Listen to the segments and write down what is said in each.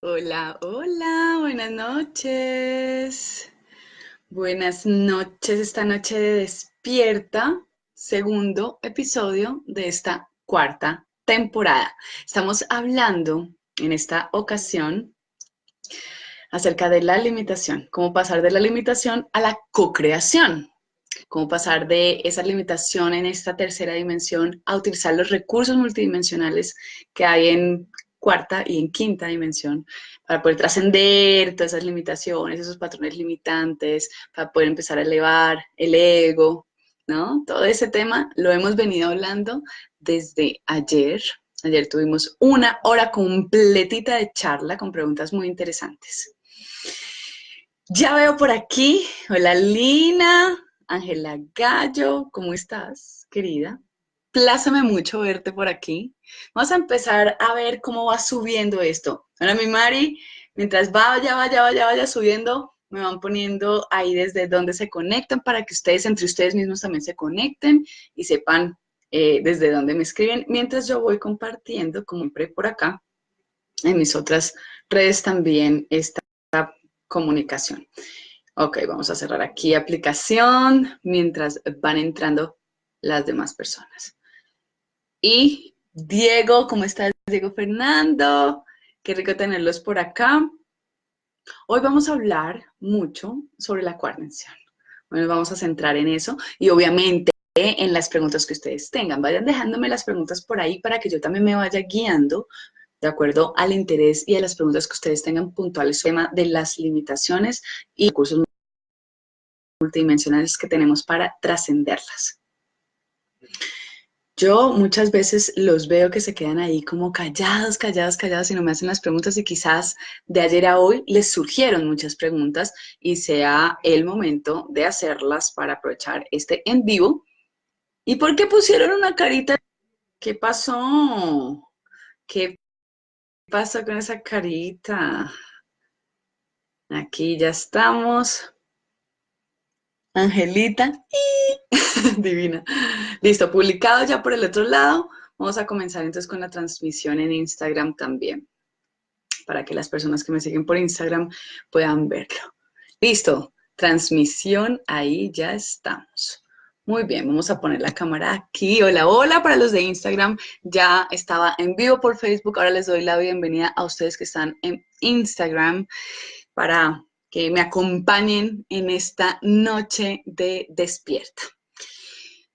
Hola, hola, buenas noches. Buenas noches, esta noche de Despierta, segundo episodio de esta cuarta temporada. Estamos hablando en esta ocasión acerca de la limitación, cómo pasar de la limitación a la co-creación, cómo pasar de esa limitación en esta tercera dimensión a utilizar los recursos multidimensionales que hay en cuarta y en quinta dimensión para poder trascender todas esas limitaciones, esos patrones limitantes, para poder empezar a elevar el ego, ¿no? Todo ese tema lo hemos venido hablando desde ayer. Ayer tuvimos una hora completita de charla con preguntas muy interesantes. Ya veo por aquí. Hola Lina, Ángela Gallo, ¿cómo estás, querida? Pláceme mucho verte por aquí. Vamos a empezar a ver cómo va subiendo esto. Hola mi Mari, mientras vaya subiendo, me van poniendo ahí desde dónde se conectan para que ustedes, entre ustedes mismos también se conecten y sepan desde dónde me escriben, mientras yo voy compartiendo, como siempre por acá, en mis otras redes también esta comunicación. Ok, vamos a cerrar aquí aplicación mientras van entrando las demás personas. Y Diego, ¿cómo estás, Diego Fernando? Qué rico tenerlos por acá. Hoy vamos a hablar mucho sobre la coordinación. Bueno, vamos a centrar en eso y obviamente en las preguntas que ustedes tengan. Vayan dejándome las preguntas por ahí para que yo también me vaya guiando de acuerdo al interés y a las preguntas que ustedes tengan puntuales sobre el tema de las limitaciones y recursos multidimensionales que tenemos para trascenderlas. Yo muchas veces los veo que se quedan ahí como callados y no me hacen las preguntas y quizás de ayer a hoy les surgieron muchas preguntas y sea el momento de hacerlas para aprovechar este en vivo. ¿Y por qué pusieron una carita? ¿Qué pasó? ¿Qué pasó con esa carita? Aquí ya estamos. Angelita, divina. Listo, publicado ya por el otro lado. Vamos a comenzar entonces con la transmisión en Instagram también, para que las personas que me siguen por Instagram puedan verlo. Listo, transmisión, ahí ya estamos. Muy bien, vamos a poner la cámara aquí. Hola, hola para los de Instagram. Ya estaba en vivo por Facebook. Ahora les doy la bienvenida a ustedes que están en Instagram para que me acompañen en esta noche de despierta.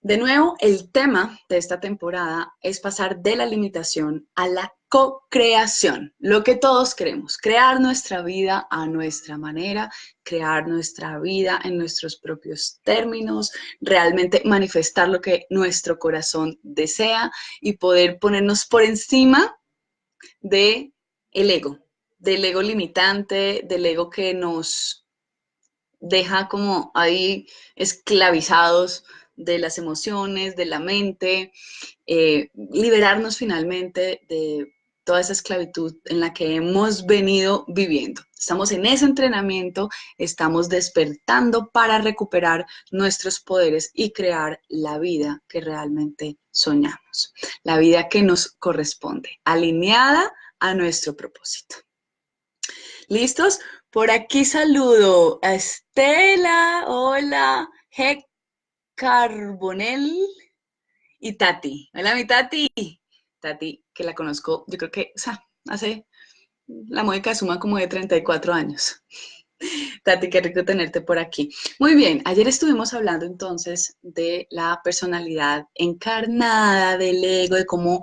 De nuevo, el tema de esta temporada es pasar de la limitación a la co-creación, lo que todos queremos, crear nuestra vida a nuestra manera, crear nuestra vida en nuestros propios términos, realmente manifestar lo que nuestro corazón desea y poder ponernos por encima de el ego, del ego limitante, del ego que nos deja como ahí esclavizados de las emociones, de la mente, liberarnos finalmente de toda esa esclavitud en la que hemos venido viviendo. Estamos en ese entrenamiento, estamos despertando para recuperar nuestros poderes y crear la vida que realmente soñamos, la vida que nos corresponde, alineada a nuestro propósito. ¿Listos? Por aquí saludo a Estela, hola, G. Carbonell y Tati. Hola, mi Tati. Tati, que la conozco, yo creo que, o sea, hace la módica suma como de 34 años. Tati, qué rico tenerte por aquí. Muy bien, ayer estuvimos hablando entonces de la personalidad encarnada, del ego, de cómo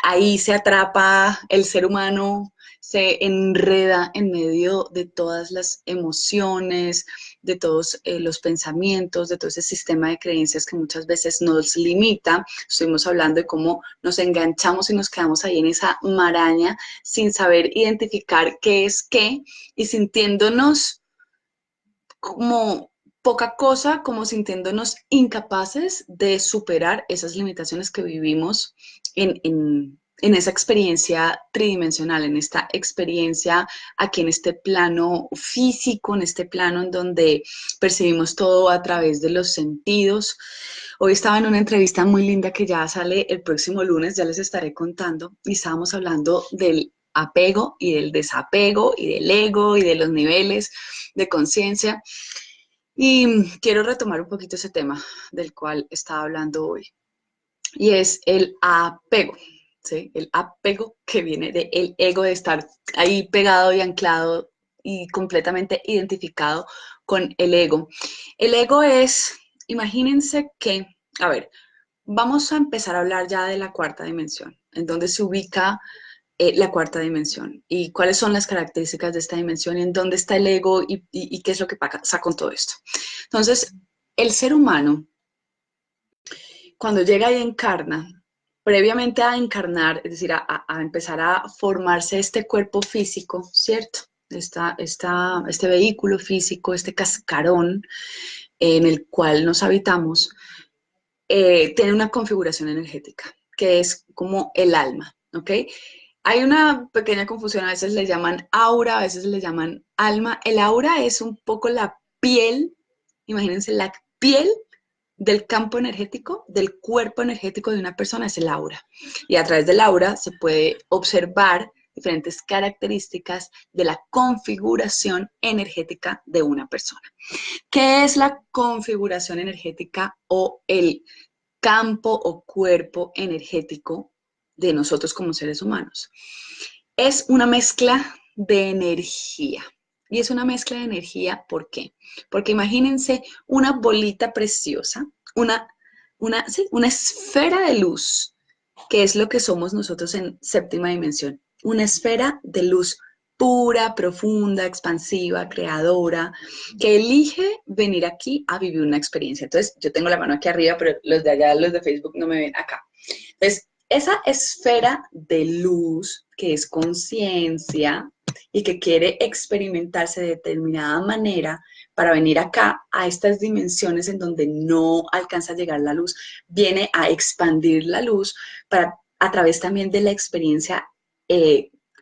ahí se atrapa el ser humano, se enreda en medio de todas las emociones, de todos los pensamientos, de todo ese sistema de creencias que muchas veces nos limita. Estuvimos hablando de cómo nos enganchamos y nos quedamos ahí en esa maraña sin saber identificar qué es qué y sintiéndonos como poca cosa, como sintiéndonos incapaces de superar esas limitaciones que vivimos en esa experiencia tridimensional, en esta experiencia aquí en este plano físico, en este plano en donde percibimos todo a través de los sentidos. Hoy estaba en una entrevista muy linda que ya sale el próximo lunes, ya les estaré contando, y estábamos hablando del apego y del desapego y del ego y de los niveles de conciencia. Y quiero retomar un poquito ese tema del cual estaba hablando hoy, y es el apego, ¿sí? El apego que viene del ego, de estar ahí pegado y anclado y completamente identificado con el ego. El ego es, imagínense que, a ver, vamos a empezar a hablar ya de la cuarta dimensión, en donde se ubica la cuarta dimensión y cuáles son las características de esta dimensión y en dónde está el ego y qué es lo que pasa con todo esto. Entonces, el ser humano, cuando llega y encarna, previamente a encarnar, es decir, a empezar a formarse este cuerpo físico, ¿cierto? Este vehículo físico, este cascarón en el cual nos habitamos, tiene una configuración energética, que es como el alma, ¿ok? Hay una pequeña confusión, a veces le llaman aura, a veces le llaman alma. El aura es un poco la piel, imagínense, la piel del campo energético, del cuerpo energético de una persona, es el aura. Y a través del aura se puede observar diferentes características de la configuración energética de una persona. ¿Qué es la configuración energética o el campo o cuerpo energético de nosotros como seres humanos? Es una mezcla de energía. Y es una mezcla de energía, ¿por qué? Porque imagínense una bolita preciosa, una esfera de luz, que es lo que somos nosotros en séptima dimensión. Una esfera de luz pura, profunda, expansiva, creadora, que elige venir aquí a vivir una experiencia. Entonces, yo tengo la mano aquí arriba, pero los de allá, los de Facebook, no me ven acá. Entonces, esa esfera de luz que es conciencia y que quiere experimentarse de determinada manera para venir acá a estas dimensiones en donde no alcanza a llegar la luz, viene a expandir la luz para a través también de la experiencia,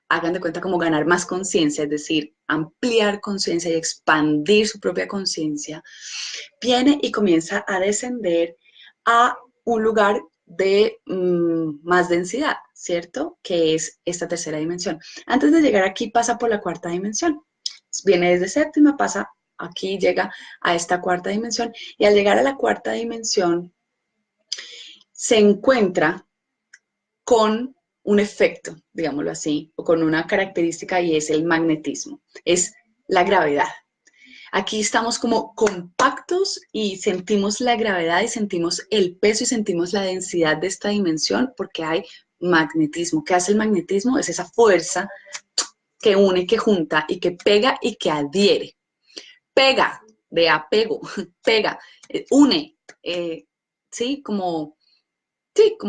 hagan de cuenta como ganar más conciencia, es decir, ampliar conciencia y expandir su propia conciencia, viene y comienza a descender a un lugar de más densidad, ¿cierto? Que es esta tercera dimensión. Antes de llegar aquí pasa por la cuarta dimensión. Viene desde séptima, pasa aquí, llega a esta cuarta dimensión y al llegar a la cuarta dimensión se encuentra con un efecto, digámoslo así, o con una característica y es el magnetismo, es la gravedad. Aquí estamos como compactos y sentimos la gravedad y sentimos el peso y sentimos la densidad de esta dimensión porque hay magnetismo. ¿Qué hace el magnetismo? Es esa fuerza que une, que junta y que pega y que adhiere. Pega, de apego, pega, une, ¿sí? Como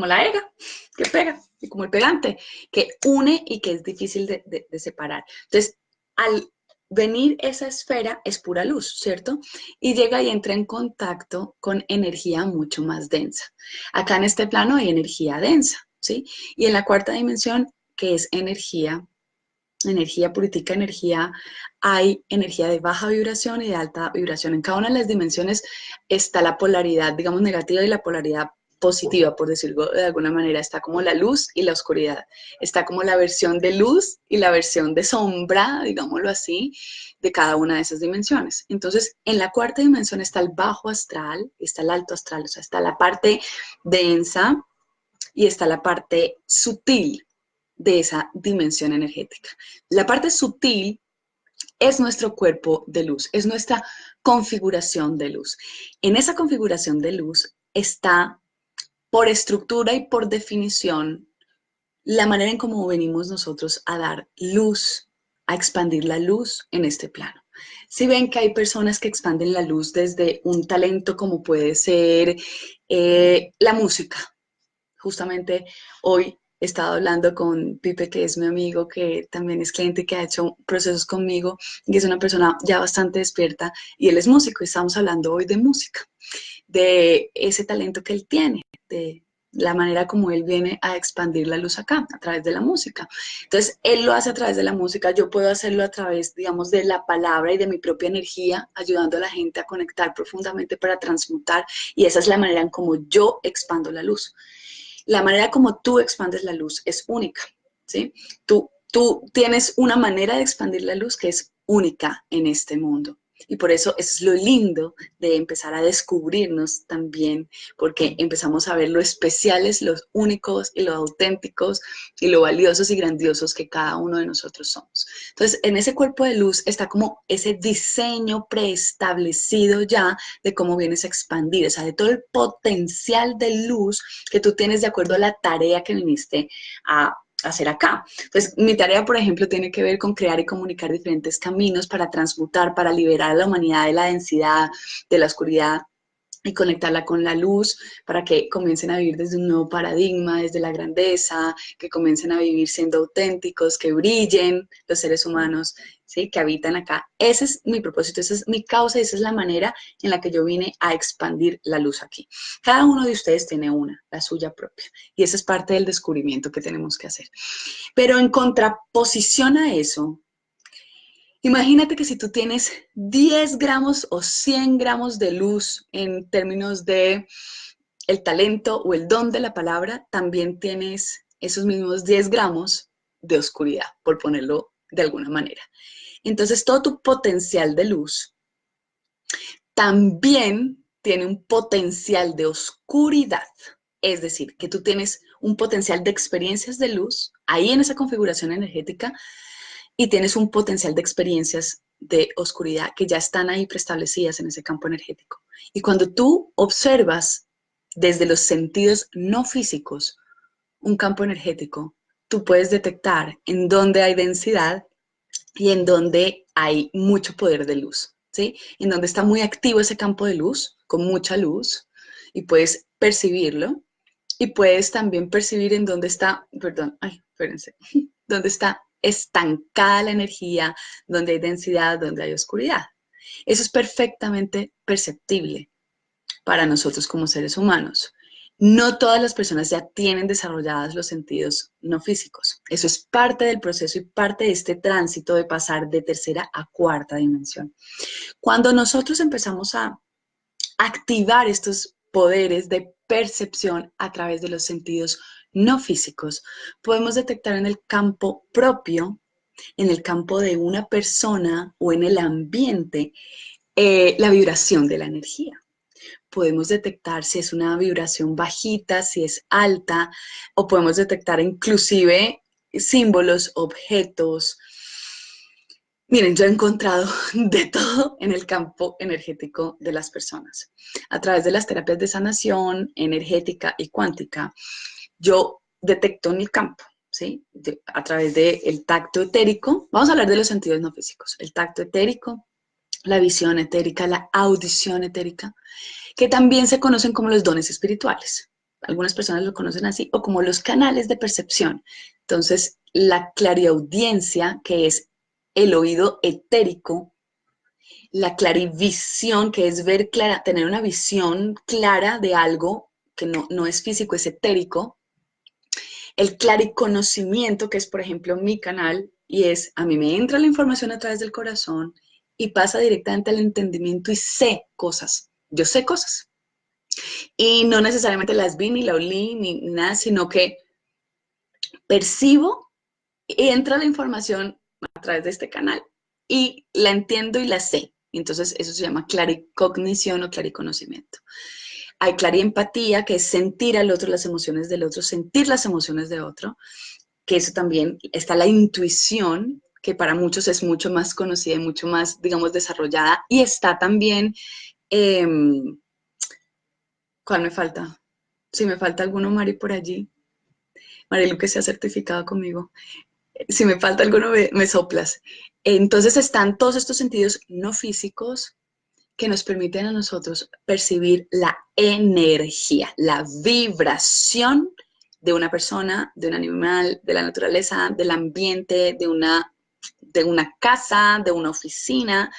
la ega, que pega, y como el pegante, que une y que es difícil de separar. Entonces, al venir esa esfera es pura luz, ¿cierto? Y llega y entra en contacto con energía mucho más densa. Acá en este plano hay energía densa, ¿sí? Y en la cuarta dimensión, que es energía puritica, energía, hay energía de baja vibración y de alta vibración. En cada una de las dimensiones está la polaridad, digamos, negativa y la polaridad positiva, por decirlo de alguna manera. Está como la luz y la oscuridad. Está como la versión de luz y la versión de sombra, digámoslo así, de cada una de esas dimensiones. Entonces, en la cuarta dimensión está el bajo astral, está el alto astral, o sea, está la parte densa y está la parte sutil de esa dimensión energética. La parte sutil es nuestro cuerpo de luz, es nuestra configuración de luz. En esa configuración de luz está, por estructura y por definición, la manera en cómo venimos nosotros a dar luz, a expandir la luz en este plano. Si ven que hay personas que expanden la luz desde un talento como puede ser la música. Justamente hoy he estado hablando con Pipe, que es mi amigo, que también es cliente, que ha hecho procesos conmigo y es una persona ya bastante despierta y él es músico y estamos hablando hoy de música, de ese talento que él tiene, de la manera como él viene a expandir la luz acá, a través de la música. Entonces, él lo hace a través de la música, yo puedo hacerlo a través, digamos, de la palabra y de mi propia energía, ayudando a la gente a conectar profundamente para transmutar, y esa es la manera en cómo yo expando la luz. La manera como tú expandes la luz es única, ¿sí? Tú Tú tienes una manera de expandir la luz que es única en este mundo. Y por eso es lo lindo de empezar a descubrirnos también, porque empezamos a ver lo especiales, los únicos y los auténticos y lo valiosos y grandiosos que cada uno de nosotros somos. Entonces, en ese cuerpo de luz está como ese diseño preestablecido ya de cómo vienes a expandir, o sea, de todo el potencial de luz que tú tienes de acuerdo a la tarea que viniste a hacer acá. Entonces, mi tarea, por ejemplo, tiene que ver con crear y comunicar diferentes caminos para transmutar, para liberar a la humanidad de la densidad, de la oscuridad, y conectarla con la luz para que comiencen a vivir desde un nuevo paradigma, desde la grandeza, que comiencen a vivir siendo auténticos, que brillen los seres humanos, ¿sí? Que habitan acá. Ese es mi propósito, esa es mi causa y esa es la manera en la que yo vine a expandir la luz aquí. Cada uno de ustedes tiene una, la suya propia, y esa es parte del descubrimiento que tenemos que hacer. Pero en contraposición a eso, imagínate que si tú tienes 10 gramos o 100 gramos de luz en términos de el talento o el don de la palabra, también tienes esos mismos 10 gramos de oscuridad, por ponerlo de alguna manera. Entonces, todo tu potencial de luz también tiene un potencial de oscuridad. Es decir, que tú tienes un potencial de experiencias de luz ahí en esa configuración energética y tienes un potencial de experiencias de oscuridad que ya están ahí preestablecidas en ese campo energético. Y cuando tú observas desde los sentidos no físicos un campo energético, tú puedes detectar en dónde hay densidad y en dónde hay mucho poder de luz, ¿sí? En donde está muy activo ese campo de luz, con mucha luz, y puedes percibirlo. Y puedes también percibir en dónde está, perdón, ay, espérense, dónde está estancada la energía, dónde hay densidad, dónde hay oscuridad. Eso es perfectamente perceptible para nosotros como seres humanos. No todas las personas ya tienen desarrollados los sentidos no físicos. Eso es parte del proceso y parte de este tránsito de pasar de tercera a cuarta dimensión. Cuando nosotros empezamos a activar estos poderes de percepción a través de los sentidos no físicos, podemos detectar en el campo propio, en el campo de una persona o en el ambiente, la vibración de la energía. Podemos detectar si es una vibración bajita, si es alta, o podemos detectar inclusive símbolos, objetos. Miren, yo he encontrado de todo en el campo energético de las personas. A través de las terapias de sanación energética y cuántica, yo detecto en el campo, ¿sí? A través del tacto etérico. Vamos a hablar de los sentidos no físicos. El tacto etérico, la visión etérica, la audición etérica, que también se conocen como los dones espirituales. Algunas personas lo conocen así, o como los canales de percepción. Entonces, la clariaudiencia, que es el oído etérico, la clarivisión, que es ver clara, tener una visión clara de algo que no es físico, es etérico, el clariconocimiento, que es, por ejemplo, mi canal, y es, a mí me entra la información a través del corazón y pasa directamente al entendimiento y sé cosas. Yo sé cosas. Y no necesariamente las vi, ni la olí, ni nada, sino que percibo y entra la información a través de este canal y la entiendo y la sé. Entonces eso se llama claricognición o clariconocimiento. Hay clariempatía, que es sentir al otro, las emociones del otro, sentir las emociones de otro, que eso también está la intuición, que para muchos es mucho más conocida y mucho más, digamos, desarrollada, y está también, eh, ¿cuál me falta? Si me falta alguno, Mari, por allí. Marilu, que se ha certificado conmigo. Si me falta alguno, me soplas. Entonces están todos estos sentidos no físicos que nos permiten a nosotros percibir la energía, la vibración de una persona, de un animal, de la naturaleza, del ambiente, de una casa, de una oficina.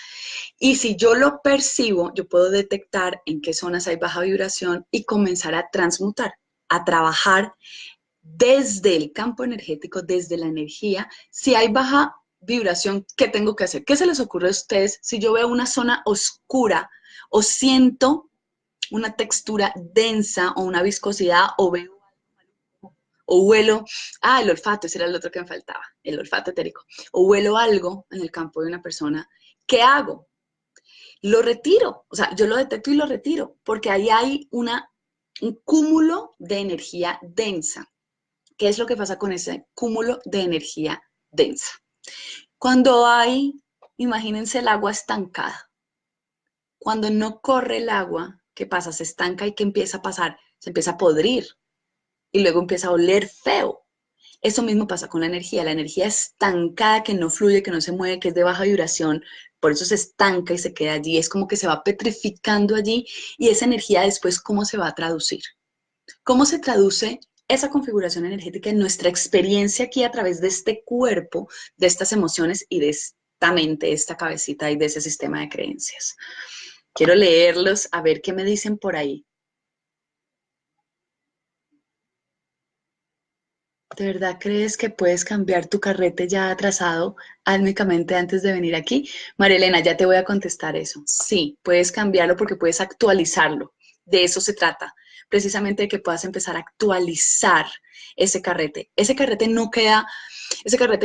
Y si yo lo percibo, yo puedo detectar en qué zonas hay baja vibración y comenzar a transmutar, a trabajar desde el campo energético, desde la energía. Si hay baja vibración, ¿qué tengo que hacer? ¿Qué se les ocurre a ustedes si yo veo una zona oscura o siento una textura densa o una viscosidad o veo o huelo, el olfato, ese era el otro que me faltaba, el olfato etérico, o huelo algo en el campo de una persona, ¿qué hago? Lo retiro, o sea, yo lo detecto y lo retiro, porque ahí hay un cúmulo de energía densa. ¿Qué es lo que pasa con ese cúmulo de energía densa? Cuando hay, imagínense el agua estancada, cuando no corre el agua, ¿qué pasa? Se estanca y ¿qué empieza a pasar? Se empieza a podrir y luego empieza a oler feo. Eso mismo pasa con la energía estancada que no fluye, que no se mueve, que es de baja vibración, por eso se estanca y se queda allí, es como que se va petrificando allí y esa energía después, ¿cómo se va a traducir? ¿Cómo se traduce esa configuración energética en nuestra experiencia aquí a través de este cuerpo, de estas emociones y de esta mente, esta cabecita y de ese sistema de creencias? Quiero leerlos, a ver qué me dicen por ahí. ¿De verdad crees que puedes cambiar tu carrete ya atrasado álmicamente antes de venir aquí? María Elena, ya te voy a contestar eso. Sí, puedes cambiarlo porque puedes actualizarlo. De eso se trata, precisamente de que puedas empezar a actualizar ese carrete. Ese carrete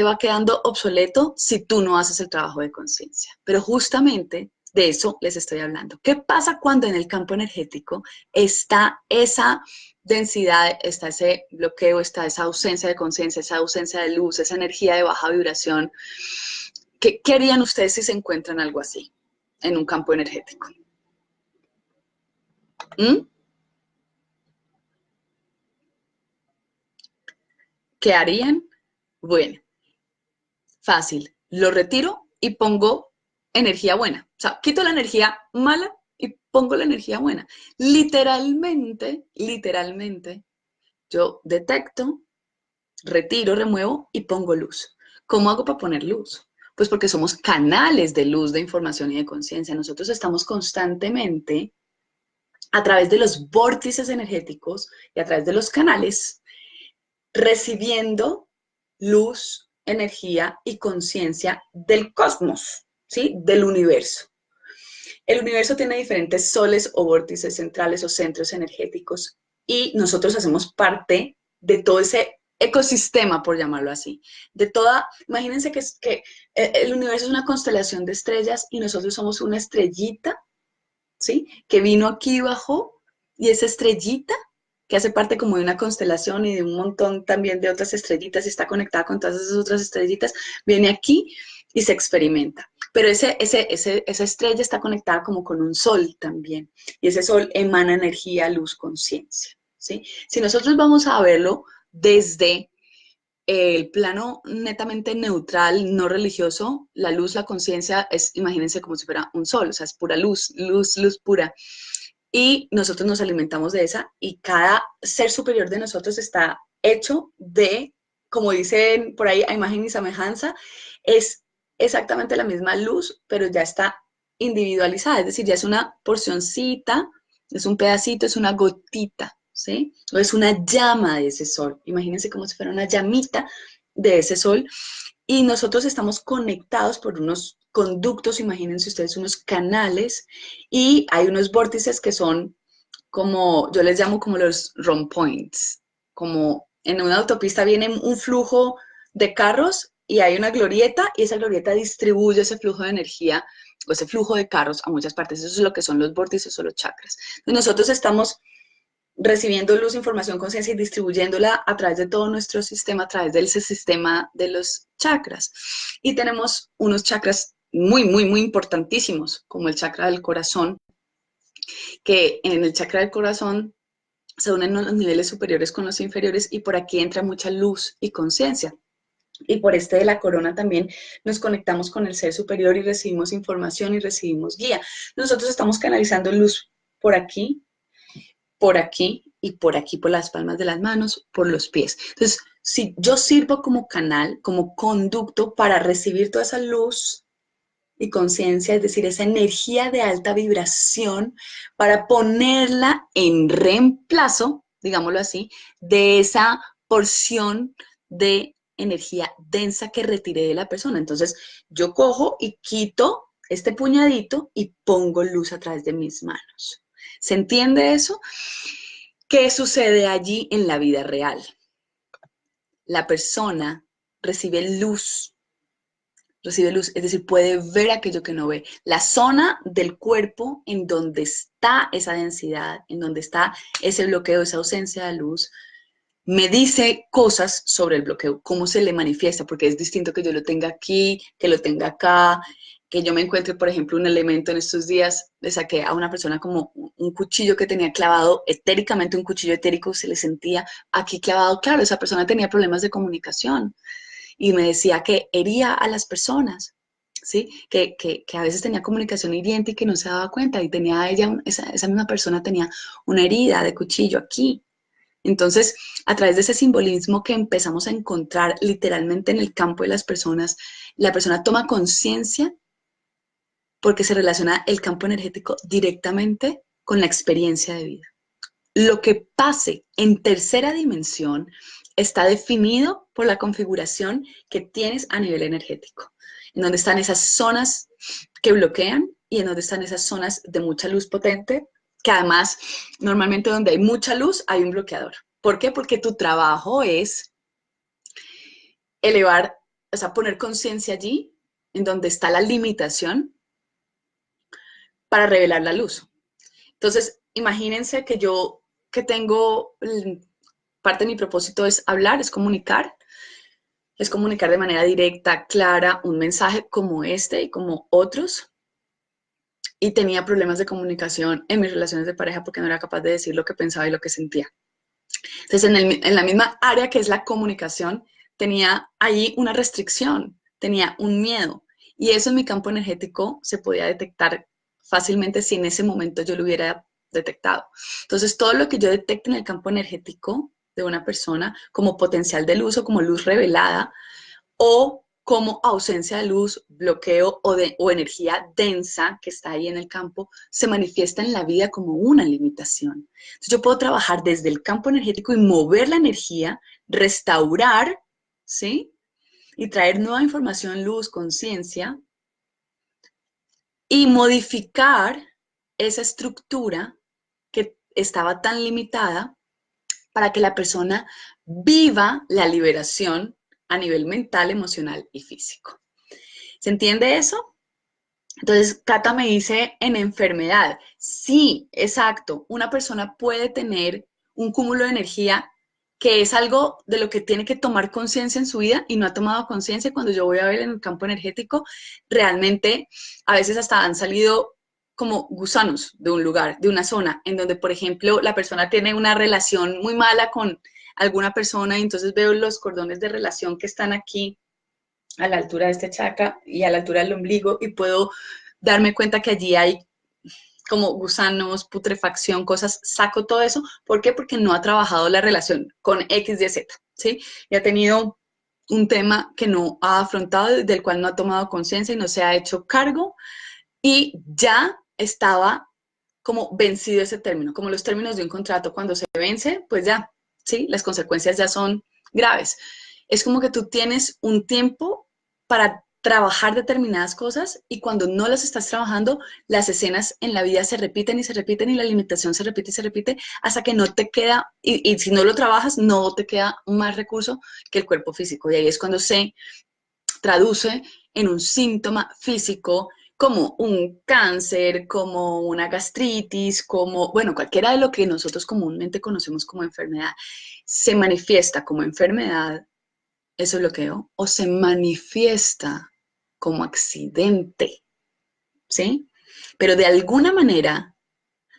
va quedando obsoleto si tú no haces el trabajo de conciencia. Pero justamente de eso les estoy hablando. ¿Qué pasa cuando en el campo energético está esa densidad, está ese bloqueo, está esa ausencia de conciencia, esa ausencia de luz, esa energía de baja vibración? ¿Qué harían ustedes si se encuentran algo así en un campo energético? ¿Mm? ¿Qué harían? Bueno, fácil. Lo retiro y pongo energía buena. O sea, quito la energía mala y pongo la energía buena. Literalmente, yo detecto, retiro, remuevo y pongo luz. ¿Cómo hago para poner luz? Pues porque somos canales de luz, de información y de conciencia. Nosotros estamos constantemente a través de los vórtices energéticos y a través de los canales recibiendo luz, energía y conciencia del cosmos, ¿sí? Del universo. El universo tiene diferentes soles o vórtices centrales o centros energéticos y nosotros hacemos parte de todo ese ecosistema, por llamarlo así. Imagínense que el universo es una constelación de estrellas y nosotros somos una estrellita, ¿sí? Que vino aquí y bajó y esa estrellita que hace parte como de una constelación y de un montón también de otras estrellitas y está conectada con todas esas otras estrellitas, viene aquí y se experimenta. Pero esa estrella está conectada como con un sol también y ese sol emana energía, luz, conciencia, ¿sí? Si nosotros vamos a verlo desde el plano netamente neutral, no religioso, la luz, la conciencia es, imagínense como si fuera un sol, o sea, es pura luz, luz pura. Y nosotros nos alimentamos de esa y cada ser superior de nosotros está hecho de, como dicen por ahí, a imagen y semejanza, es exactamente la misma luz, pero ya está individualizada, es decir, ya es una porcioncita, es un pedacito, es una gotita, ¿sí? O es una llama de ese sol. Imagínense como si fuera una llamita de ese sol y nosotros estamos conectados por unos conductos, imagínense ustedes, unos canales, y hay unos vórtices que son como, yo les llamo como los romp points, como en una autopista viene un flujo de carros y hay una glorieta y esa glorieta distribuye ese flujo de energía o ese flujo de carros a muchas partes. Eso es lo que son los vórtices o los chakras. Entonces nosotros estamos recibiendo luz, información, conciencia y distribuyéndola a través de todo nuestro sistema, a través de ese sistema de los chakras. Y tenemos unos chakras muy importantísimos, como el chakra del corazón, que en el chakra del corazón se unen los niveles superiores con los inferiores y por aquí entra mucha luz y conciencia. Y por este de la corona también nos conectamos con el ser superior y recibimos información y recibimos guía. Nosotros estamos canalizando luz por aquí y por aquí, por las palmas de las manos, por los pies. Entonces, si yo sirvo como canal, como conducto para recibir toda esa luz y conciencia, es decir, esa energía de alta vibración, para ponerla en reemplazo, digámoslo así, de esa porción de energía densa que retiré de la persona. Entonces, yo cojo y quito este puñadito y pongo luz a través de mis manos. ¿Se entiende eso? ¿Qué sucede allí en la vida real? la persona recibe luz, es decir, puede ver aquello que no ve. La zona del cuerpo en donde está esa densidad, en donde está ese bloqueo, esa ausencia de luz, me dice cosas sobre el bloqueo, cómo se le manifiesta, porque es distinto que yo lo tenga aquí, que lo tenga acá, que yo me encuentre, por ejemplo, un elemento en estos días, le saqué a una persona como un cuchillo que tenía clavado etéricamente, un cuchillo etérico, se le sentía aquí clavado, claro, esa persona tenía problemas de comunicación y me decía que hería a las personas, ¿sí? Que a veces tenía comunicación hiriente y que no se daba cuenta y tenía ella, esa misma persona tenía una herida de cuchillo aquí. Entonces, a través de ese simbolismo que empezamos a encontrar literalmente en el campo de las personas, la persona toma conciencia porque se relaciona el campo energético directamente con la experiencia de vida. Lo que pase en tercera dimensión está definido por la configuración que tienes a nivel energético, en donde están esas zonas que bloquean y en donde están esas zonas de mucha luz potente, que además normalmente donde hay mucha luz hay un bloqueador. ¿Por qué? Porque tu trabajo es elevar, o sea, poner conciencia allí, en donde está la limitación, para revelar la luz. Entonces, imagínense que yo, que tengo, parte de mi propósito es hablar, es comunicar de manera directa, clara, un mensaje como este y como otros, y tenía problemas de comunicación en mis relaciones de pareja porque no era capaz de decir lo que pensaba y lo que sentía. Entonces, en la misma área que es la comunicación, tenía ahí una restricción, tenía un miedo, y eso en mi campo energético se podía detectar fácilmente si en ese momento yo lo hubiera detectado. Entonces, todo lo que yo detecte en el campo energético de una persona como potencial de luz o como luz revelada o como ausencia de luz, bloqueo o energía densa que está ahí en el campo, se manifiesta en la vida como una limitación. Entonces yo puedo trabajar desde el campo energético y mover la energía, restaurar, ¿sí? Y traer nueva información, luz, conciencia, y modificar esa estructura que estaba tan limitada para que la persona viva la liberación a nivel mental, emocional y físico. ¿Se entiende eso? Entonces, Cata me dice en enfermedad. Sí, exacto. Una persona puede tener un cúmulo de energía que es algo de lo que tiene que tomar conciencia en su vida y no ha tomado conciencia. Cuando yo voy a ver en el campo energético, realmente a veces hasta han salido como gusanos de un lugar, de una zona, en donde, por ejemplo, la persona tiene una relación muy mala con alguna persona y entonces veo los cordones de relación que están aquí a la altura de este chakra y a la altura del ombligo y puedo darme cuenta que allí hay como gusanos, putrefacción, cosas, saco todo eso. ¿Por qué? Porque no ha trabajado la relación con X, Y, Z, ¿sí? Y ha tenido un tema que no ha afrontado, del cual no ha tomado conciencia y no se ha hecho cargo y ya estaba como vencido ese término, como los términos de un contrato, cuando se vence, pues ya, ¿sí? Las consecuencias ya son graves. Es como que tú tienes un tiempo para trabajar determinadas cosas y cuando no las estás trabajando, las escenas en la vida se repiten y se repiten y la limitación se repite y se repite hasta que no te queda, y si no lo trabajas, no te queda más recurso que el cuerpo físico. Y ahí es cuando se traduce en un síntoma físico como un cáncer, como una gastritis, como, bueno, cualquiera de lo que nosotros comúnmente conocemos como enfermedad, se manifiesta como enfermedad, ese bloqueo, o se manifiesta como accidente, ¿sí? Pero de alguna manera,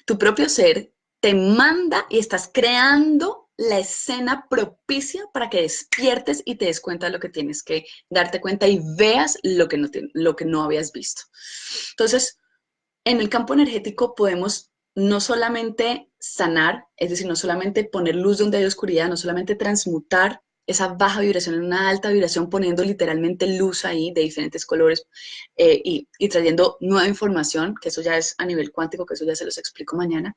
tu propio ser te manda y estás creando la escena propicia para que despiertes y te des cuenta de lo que tienes que darte cuenta y veas lo que no habías visto. Entonces, en el campo energético podemos no solamente sanar, es decir, no solamente poner luz donde hay oscuridad, no solamente transmutar esa baja vibración en una alta vibración, poniendo literalmente luz ahí de diferentes colores y trayendo nueva información, que eso ya es a nivel cuántico, que eso ya se los explico mañana,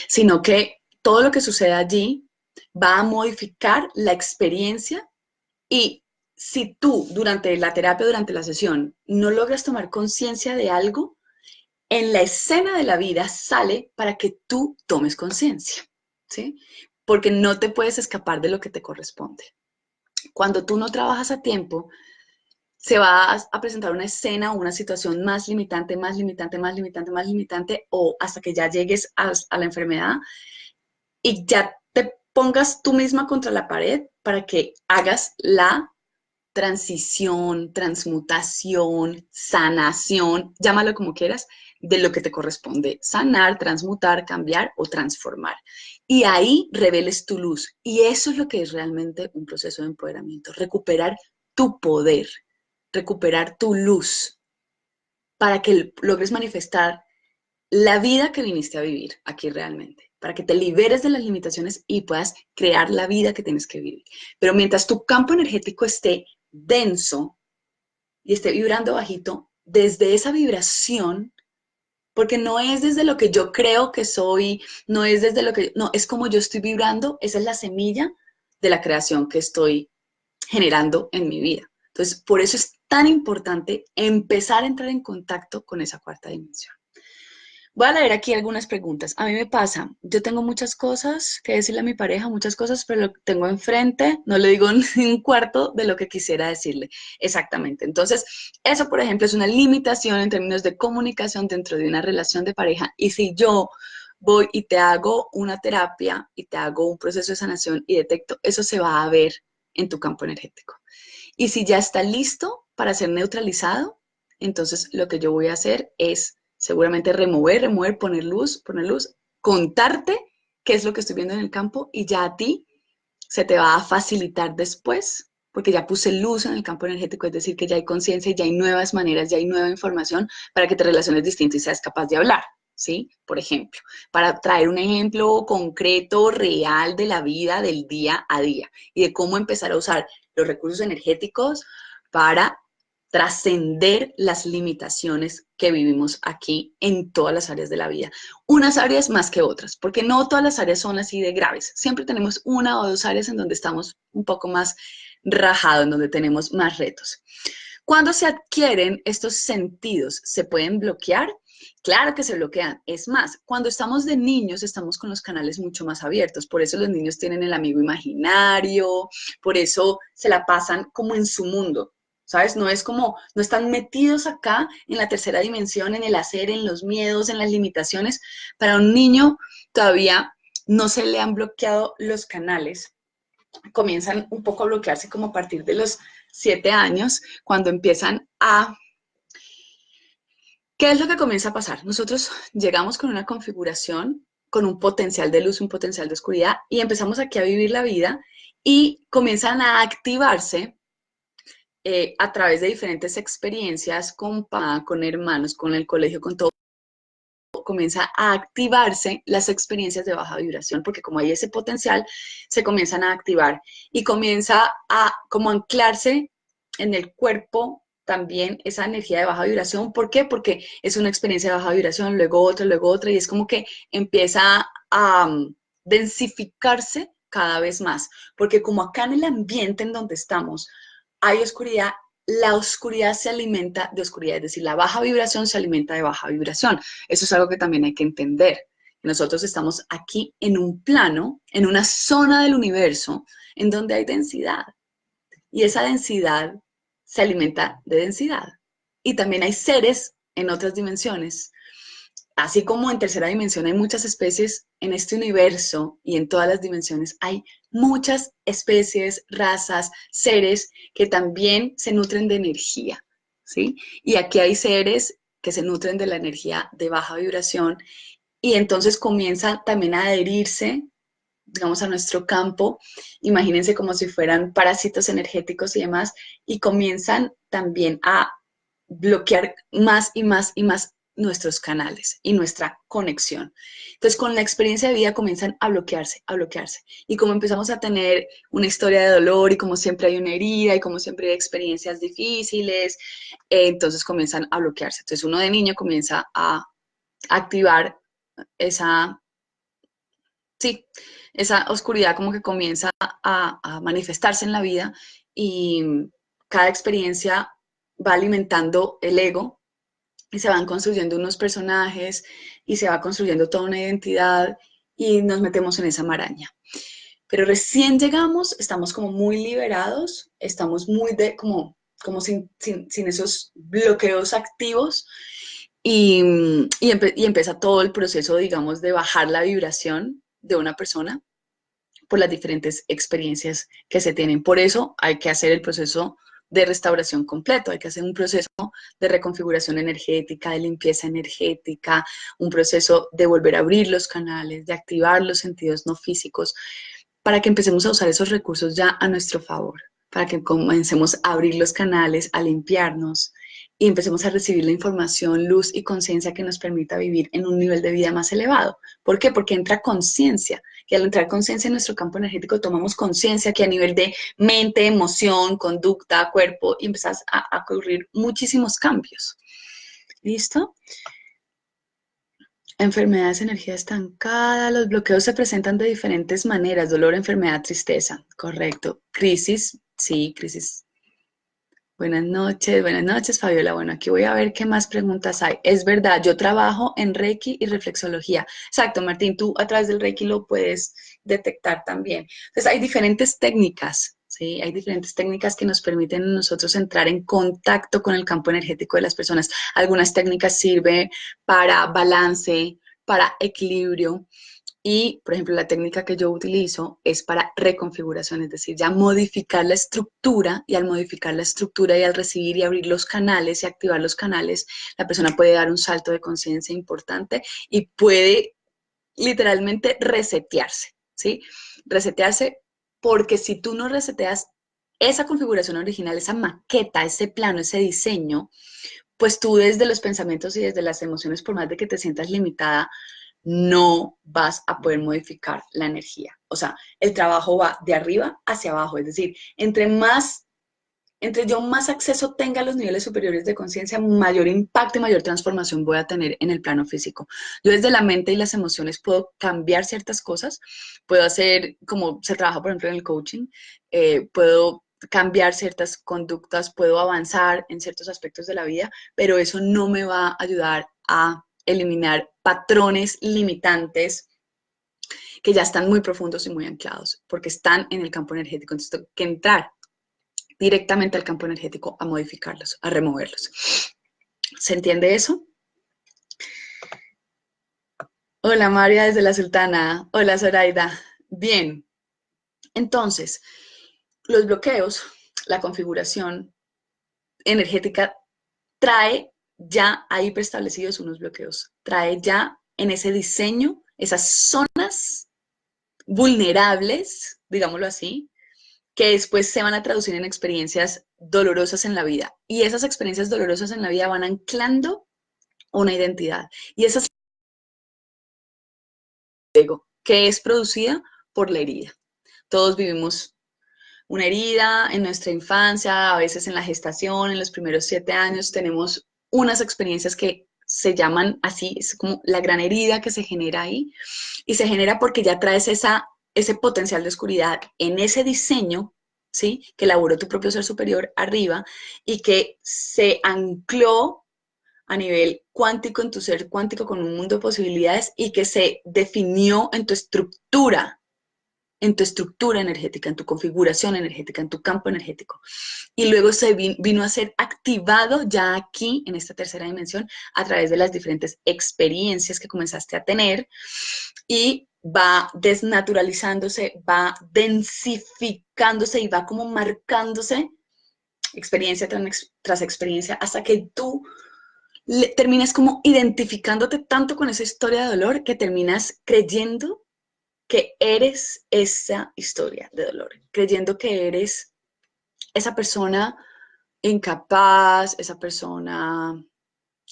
sino que todo lo que sucede allí va a modificar la experiencia y si tú durante la terapia, durante la sesión, no logras tomar conciencia de algo, en la escena de la vida sale para que tú tomes conciencia, ¿sí? Porque no te puedes escapar de lo que te corresponde. Cuando tú no trabajas a tiempo, se va a presentar una escena o una situación más limitante, más limitante, más limitante, más limitante, o hasta que ya llegues a la enfermedad y ya te pongas tú misma contra la pared para que hagas la transición, transmutación, sanación, llámalo como quieras, de lo que te corresponde sanar, transmutar, cambiar o transformar. Y ahí reveles tu luz. Y eso es lo que es realmente un proceso de empoderamiento, recuperar tu poder, recuperar tu luz para que logres manifestar la vida que viniste a vivir aquí realmente, para que te liberes de las limitaciones y puedas crear la vida que tienes que vivir. Pero mientras tu campo energético esté denso y esté vibrando bajito, desde esa vibración, porque no es desde lo que yo creo que soy, no es desde lo que, no, es como yo estoy vibrando, esa es la semilla de la creación que estoy generando en mi vida. Entonces, por eso es tan importante empezar a entrar en contacto con esa cuarta dimensión. Voy a leer aquí algunas preguntas. A mí me pasa, yo tengo muchas cosas que decirle a mi pareja, muchas cosas, pero lo tengo enfrente, no le digo ni un cuarto de lo que quisiera decirle. Exactamente. Entonces, eso, por ejemplo, es una limitación en términos de comunicación dentro de una relación de pareja. Y si yo voy y te hago una terapia y te hago un proceso de sanación y detecto, eso se va a ver en tu campo energético. Y si ya está listo para ser neutralizado, entonces lo que yo voy a hacer es seguramente remover, poner luz, contarte qué es lo que estoy viendo en el campo y ya a ti se te va a facilitar después, porque ya puse luz en el campo energético, es decir, que ya hay conciencia, ya hay nuevas maneras, ya hay nueva información para que te relaciones distinto y seas capaz de hablar, ¿sí? Por ejemplo, para traer un ejemplo concreto, real de la vida del día a día y de cómo empezar a usar los recursos energéticos para trascender las limitaciones que vivimos aquí en todas las áreas de la vida. Unas áreas más que otras, porque no todas las áreas son así de graves. Siempre tenemos una o dos áreas en donde estamos un poco más rajados, en donde tenemos más retos. Cuando se adquieren estos sentidos, ¿se pueden bloquear? Claro que se bloquean. Es más, cuando estamos de niños, estamos con los canales mucho más abiertos. Por eso los niños tienen el amigo imaginario, por eso se la pasan como en su mundo. ¿Sabes? No es como, no están metidos acá en la tercera dimensión, en el hacer, en los miedos, en las limitaciones. Para un niño todavía no se le han bloqueado los canales. Comienzan un poco a bloquearse como a partir de los 7 años, cuando empiezan a... ¿Qué es lo que comienza a pasar? Nosotros llegamos con una configuración, con un potencial de luz, un potencial de oscuridad, y empezamos aquí a vivir la vida y comienzan a activarse a través de diferentes experiencias con hermanos, con el colegio, con todo, comienza a activarse las experiencias de baja vibración, porque como hay ese potencial, se comienzan a activar y comienza a como anclarse en el cuerpo también esa energía de baja vibración. ¿Por qué? Porque es una experiencia de baja vibración, luego otra, y es como que empieza a densificarse cada vez más, porque como acá en el ambiente en donde estamos hay oscuridad, la oscuridad se alimenta de oscuridad, es decir, la baja vibración se alimenta de baja vibración. Eso es algo que también hay que entender. Nosotros estamos aquí en un plano, en una zona del universo en donde hay densidad y esa densidad se alimenta de densidad. Y también hay seres en otras dimensiones. Así como en tercera dimensión hay muchas especies, en este universo y en todas las dimensiones hay muchas especies, razas, seres que también se nutren de energía, ¿sí? Y aquí hay seres que se nutren de la energía de baja vibración y entonces comienzan también a adherirse, digamos, a nuestro campo. Imagínense como si fueran parásitos energéticos y demás, y comienzan también a bloquear más y más y más nuestros canales y nuestra conexión. Entonces, con la experiencia de vida comienzan a bloquearse, a bloquearse. Y como empezamos a tener una historia de dolor y como siempre hay una herida y como siempre hay experiencias difíciles, entonces comienzan a bloquearse. Entonces, uno de niño comienza a activar esa, sí, esa oscuridad como que comienza a manifestarse en la vida y cada experiencia va alimentando el ego y se van construyendo unos personajes y se va construyendo toda una identidad y nos metemos en esa maraña. pero recién llegamos, estamos como muy liberados, estamos muy como sin esos bloqueos activos y empieza todo el proceso, digamos, de bajar la vibración de una persona por las diferentes experiencias que se tienen. Por eso hay que hacer el proceso de restauración completo, hay que hacer un proceso de reconfiguración energética, de limpieza energética, un proceso de volver a abrir los canales, de activar los sentidos no físicos, para que empecemos a usar esos recursos ya a nuestro favor, para que comencemos a abrir los canales, a limpiarnos y empecemos a recibir la información, luz y conciencia que nos permita vivir en un nivel de vida más elevado. ¿Por qué? Porque entra conciencia. Y al entrar conciencia en nuestro campo energético, tomamos conciencia que a nivel de mente, emoción, conducta, cuerpo, y empezás a ocurrir muchísimos cambios. ¿Listo? Enfermedades, energía estancada, los bloqueos se presentan de diferentes maneras, dolor, enfermedad, tristeza, correcto. Crisis, sí, crisis. Buenas noches, Fabiola. Bueno, aquí voy a ver qué más preguntas hay. Es verdad, yo trabajo en Reiki y reflexología. Exacto, Martín, tú a través del Reiki lo puedes detectar también. Entonces, hay diferentes técnicas, ¿sí? Hay diferentes técnicas que nos permiten a nosotros entrar en contacto con el campo energético de las personas. Algunas técnicas sirven para balance, para equilibrio. Y, por ejemplo, la técnica que yo utilizo es para reconfiguración, es decir, ya modificar la estructura y al modificar la estructura y al recibir y abrir los canales y activar los canales, la persona puede dar un salto de conciencia importante y puede literalmente resetearse, ¿sí? Resetearse porque si tú no reseteas esa configuración original, esa maqueta, ese plano, ese diseño, pues tú desde los pensamientos y desde las emociones, por más de que te sientas limitada, no vas a poder modificar la energía. O sea, el trabajo va de arriba hacia abajo, es decir, entre yo más acceso tenga a los niveles superiores de conciencia, mayor impacto y mayor transformación voy a tener en el plano físico. Yo desde la mente y las emociones puedo cambiar ciertas cosas, puedo hacer, como se trabaja, por ejemplo, en el coaching, puedo cambiar ciertas conductas, puedo avanzar en ciertos aspectos de la vida, pero eso no me va a ayudar a eliminar patrones limitantes que ya están muy profundos y muy anclados, porque están en el campo energético. Entonces, tengo que entrar directamente al campo energético a modificarlos, a removerlos. ¿Se entiende eso? Hola María desde la Sultana. Hola Zoraida. Bien, entonces, los bloqueos, la configuración energética trae ya ahí preestablecidos unos bloqueos, trae ya en ese diseño esas zonas vulnerables, digámoslo así, que después se van a traducir en experiencias dolorosas en la vida. Y esas experiencias dolorosas en la vida van anclando una identidad. Y esa es el ego, que es producida por la herida. Todos vivimos una herida en nuestra infancia, a veces en la gestación, en los primeros 7 años, tenemos unas experiencias que se llaman así, es como la gran herida que se genera ahí, y se genera porque ya traes ese potencial de oscuridad en ese diseño, ¿sí? Que elaboró tu propio ser superior arriba y que se ancló a nivel cuántico en tu ser cuántico con un mundo de posibilidades y que se definió en tu estructura energética, en tu configuración energética, en tu campo energético. Y luego se vino a ser activado ya aquí, en esta tercera dimensión, a través de las diferentes experiencias que comenzaste a tener y va desnaturalizándose, va densificándose y va como marcándose experiencia tras experiencia hasta que tú terminas como identificándote tanto con esa historia de dolor que terminas creyendo que eres esa historia de dolor, creyendo que eres esa persona incapaz, esa persona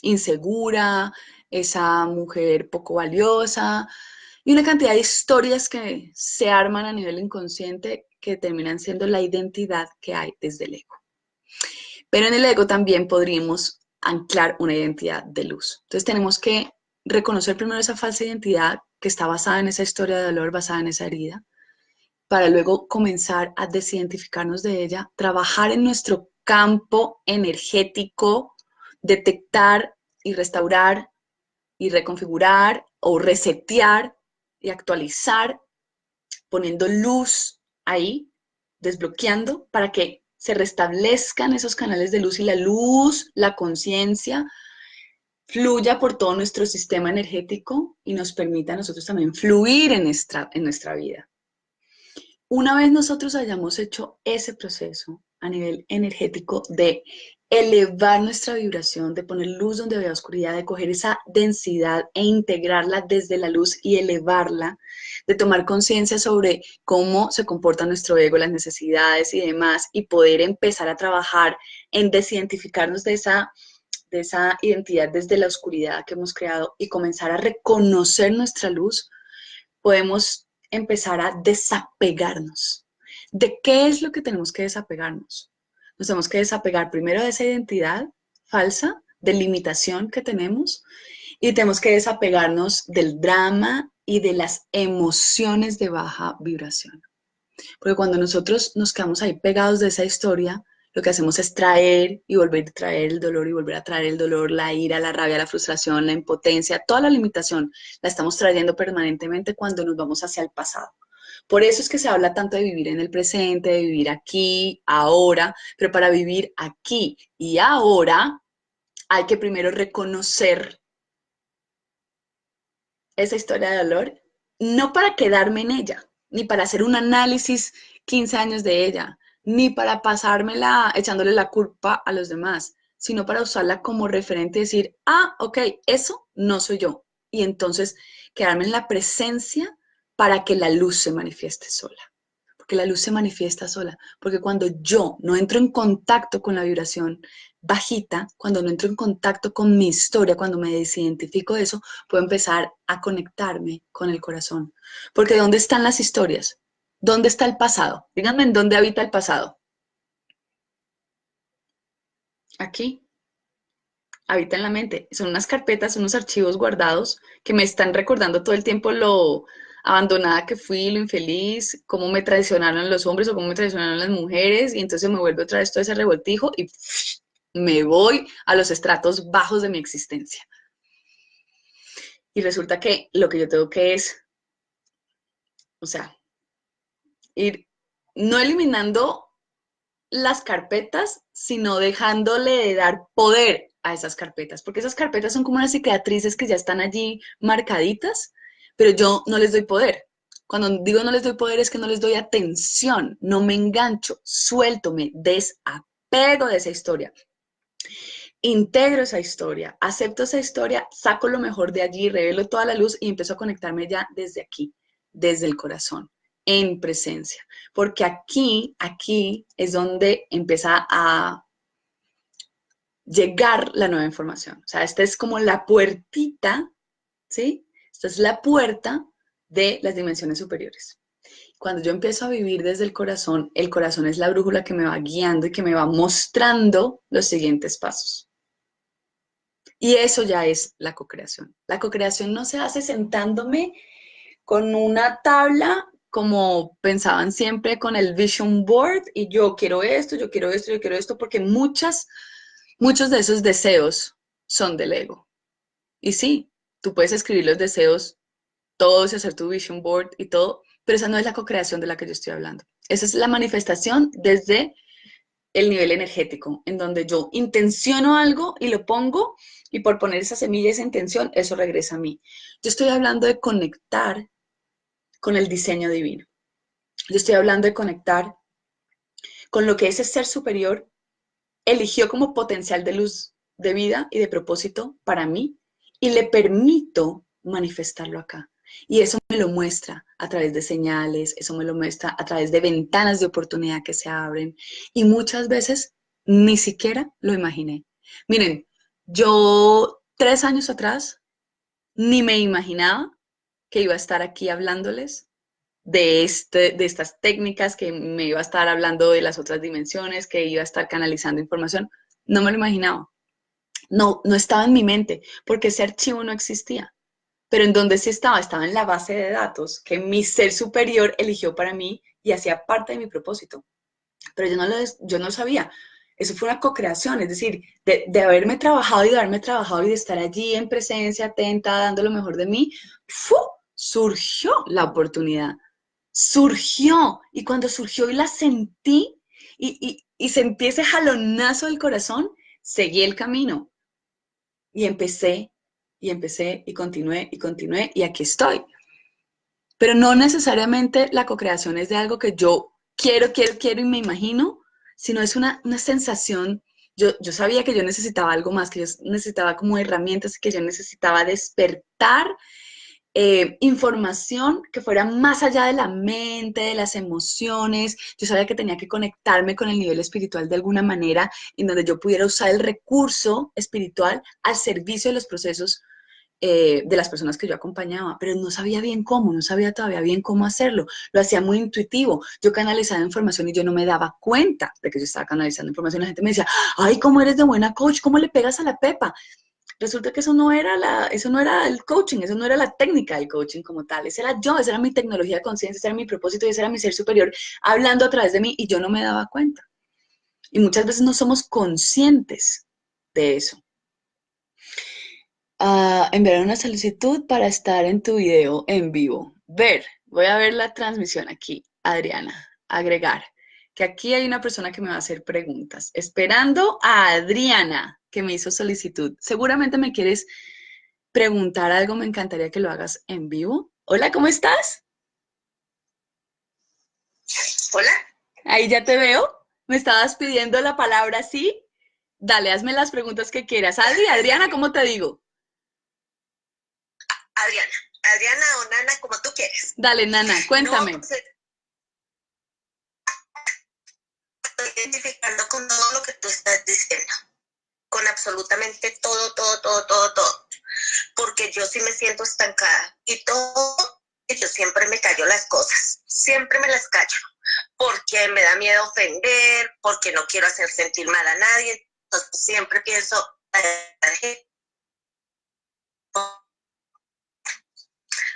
insegura, esa mujer poco valiosa y una cantidad de historias que se arman a nivel inconsciente que terminan siendo la identidad que hay desde el ego. Pero en el ego también podríamos anclar una identidad de luz. Entonces tenemos que reconocer primero esa falsa identidad que está basada en esa historia de dolor, basada en esa herida, para luego comenzar a desidentificarnos de ella, trabajar en nuestro campo energético, detectar y restaurar y reconfigurar o resetear y actualizar poniendo luz ahí, desbloqueando para que se restablezcan esos canales de luz y la luz, la conciencia, fluya por todo nuestro sistema energético y nos permita a nosotros también fluir en nuestra vida. Una vez nosotros hayamos hecho ese proceso a nivel energético de elevar nuestra vibración, de poner luz donde había oscuridad, de coger esa densidad e integrarla desde la luz y elevarla, de tomar conciencia sobre cómo se comporta nuestro ego, las necesidades y demás, y poder empezar a trabajar en desidentificarnos de esa identidad desde la oscuridad que hemos creado y comenzar a reconocer nuestra luz, podemos empezar a desapegarnos. ¿De qué es lo que tenemos que desapegarnos? Nos tenemos que desapegar primero de esa identidad falsa, de limitación que tenemos, y tenemos que desapegarnos del drama y de las emociones de baja vibración. Porque cuando nosotros nos quedamos ahí pegados de esa historia, lo que hacemos es traer y volver a traer el dolor y volver a traer el dolor, la ira, la rabia, la frustración, la impotencia, toda la limitación la estamos trayendo permanentemente cuando nos vamos hacia el pasado. Por eso es que se habla tanto de vivir en el presente, de vivir aquí, ahora, pero para vivir aquí y ahora hay que primero reconocer esa historia de dolor, no para quedarme en ella, ni para hacer un análisis 15 años de ella, ni para pasármela echándole la culpa a los demás, sino para usarla como referente y decir, ah, ok, eso no soy yo. Y entonces quedarme en la presencia para que la luz se manifieste sola. Porque la luz se manifiesta sola. Porque cuando yo no entro en contacto con la vibración bajita, cuando no entro en contacto con mi historia, cuando me desidentifico de eso, puedo empezar a conectarme con el corazón. Porque ¿dónde están las historias? ¿Dónde está el pasado? Díganme en dónde habita el pasado. Aquí, habita en la mente. Son unas carpetas, unos archivos guardados que me están recordando todo el tiempo lo abandonada que fui, lo infeliz, cómo me traicionaron los hombres o cómo me traicionaron las mujeres, y entonces me vuelve otra vez todo ese revoltijo y me voy a los estratos bajos de mi existencia. Y resulta que lo que yo tengo que es, o sea, ir no eliminando las carpetas, sino dejándole de dar poder a esas carpetas, porque esas carpetas son como unas cicatrices que ya están allí marcaditas, pero yo no les doy poder. Cuando digo no les doy poder es que no les doy atención, no me engancho, suelto, me desapego de esa historia. Integro esa historia, acepto esa historia, saco lo mejor de allí, revelo toda la luz y empiezo a conectarme ya desde aquí, desde el corazón, en presencia. Porque aquí es donde empieza a llegar la nueva información. O sea, esta es como la puertita, ¿sí? Esta es la puerta de las dimensiones superiores. Cuando yo empiezo a vivir desde el corazón es la brújula que me va guiando y que me va mostrando los siguientes pasos. Y eso ya es la cocreación. La cocreación no se hace sentándome con una tabla como pensaban siempre con el vision board y yo quiero esto, yo quiero esto, yo quiero esto, porque muchos de esos deseos son del ego. Y sí, tú puedes escribir los deseos todos y hacer tu vision board y todo, pero esa no es la cocreación de la que yo estoy hablando. Esa es la manifestación desde el nivel energético, en donde yo intenciono algo y lo pongo, y por poner esa semilla, esa intención, eso regresa a mí. Yo estoy hablando de conectar con el diseño divino. Yo estoy hablando de conectar con lo que ese ser superior eligió como potencial de luz, de vida y de propósito para mí, y le permito manifestarlo acá. Y eso me lo muestra a través de señales, eso me lo muestra a través de ventanas de oportunidad que se abren, y muchas veces ni siquiera lo imaginé. Miren, yo 3 años atrás ni me imaginaba que iba a estar aquí hablándoles de estas técnicas, que me iba a estar hablando de las otras dimensiones, que iba a estar canalizando información. No me lo imaginaba. No, no estaba en mi mente, porque ese archivo no existía. Pero en donde sí estaba en la base de datos que mi ser superior eligió para mí y hacía parte de mi propósito. Pero yo no lo sabía. Eso fue una co-creación, es decir, de haberme trabajado y de haberme trabajado y de estar allí en presencia, atenta, dando lo mejor de mí, ¡fu! Surgió la oportunidad. surgió. Y cuando surgió y la sentí, y sentí ese jalonazo del corazón, seguí el camino. Y empecé, y continué, y aquí estoy. Pero no necesariamente la co-creación es de algo que yo quiero y me imagino, sino es una sensación. Yo sabía que yo necesitaba algo más, que yo necesitaba como herramientas, que yo necesitaba despertar información que fuera más allá de la mente, de las emociones. Yo sabía que tenía que conectarme con el nivel espiritual de alguna manera, en donde yo pudiera usar el recurso espiritual al servicio de los procesos de las personas que yo acompañaba, pero no sabía bien cómo, no sabía todavía bien cómo hacerlo. Lo hacía muy intuitivo. Yo canalizaba información y yo no me daba cuenta de que yo estaba canalizando información. La gente me decía, ay, ¿cómo eres de buena coach? ¿Cómo le pegas a la pepa? Resulta que eso no era el coaching, eso no era la técnica del coaching como tal, ese era yo, esa era mi tecnología de conciencia, ese era mi propósito y ese era mi ser superior hablando a través de mí y yo no me daba cuenta. Y muchas veces no somos conscientes de eso. Enviar una solicitud para estar en tu video en vivo. Voy a ver la transmisión aquí, Adriana, agregar, que aquí hay una persona que me va a hacer preguntas, esperando a Adriana, que me hizo solicitud. Seguramente me quieres preguntar algo, me encantaría que lo hagas en vivo. Hola, ¿cómo estás? Hola, Ahí ya te veo. Me estabas pidiendo la palabra, ¿sí? Dale, hazme las preguntas que quieras. Adriana, ¿cómo te digo? Adriana. Adriana o Nana, como tú quieres. Dale, Nana, No, cuéntame. pues estoy identificando con todo lo que tú estás diciendo. Con absolutamente todo, todo, todo, todo, todo. Porque yo sí me siento estancada. Y todo, yo siempre me callo las cosas. Siempre me las callo. Porque me da miedo ofender, porque no quiero hacer sentir mal a nadie. Entonces siempre pienso,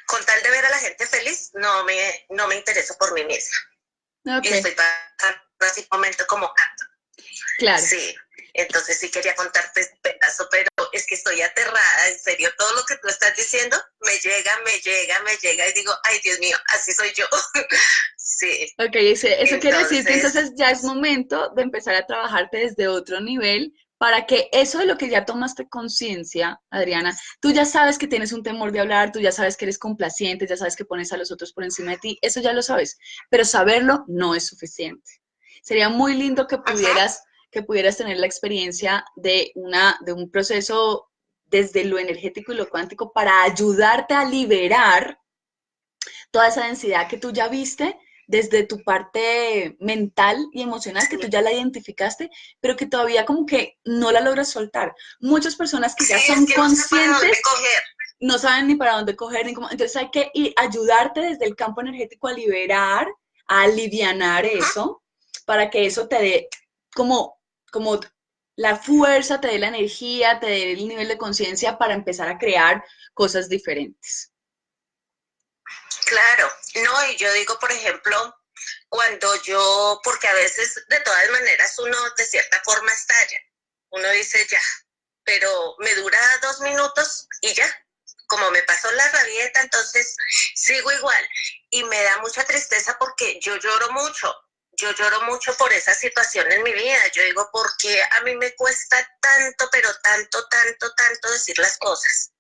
con tal de ver a la gente feliz, no me intereso por mí misma. Y Ok, estoy pasando así un momento como canto. claro. Sí, entonces sí quería contarte este pedazo, pero es que estoy aterrada, en serio, todo lo que tú estás diciendo me llega y digo, ay Dios mío, así soy yo. Sí, Ok, eso quiere decir que entonces, entonces ya es momento de empezar a trabajarte desde otro nivel para que eso de lo que ya tomaste conciencia, Adriana, tú ya sabes que tienes un temor de hablar, tú ya sabes que eres complaciente, ya sabes que pones a los otros por encima de ti, eso ya lo sabes, pero saberlo no es suficiente. Sería muy lindo que pudieras tener la experiencia de un proceso desde lo energético y lo cuántico para ayudarte a liberar toda esa densidad que tú ya viste desde tu parte mental y emocional, que tú ya la identificaste, pero que todavía como que no la logras soltar. Muchas personas que sí, ya es son que no sé para dónde conscientes coger. no saben ni para dónde coger, ni cómo. Entonces hay que ayudarte desde el campo energético a liberar, a alivianar eso, para que eso te dé como, como la fuerza, te dé la energía, te dé el nivel de conciencia para empezar a crear cosas diferentes. Claro, no, y yo digo, por ejemplo, cuando yo, porque a veces de todas maneras uno de cierta forma estalla, uno dice ya, pero me dura 2 minutos y ya, como me pasó la rabieta, entonces sigo igual y me da mucha tristeza porque yo lloro mucho por esa situación en mi vida, yo digo, ¿por qué a mí me cuesta tanto, pero tanto, tanto, tanto decir las cosas?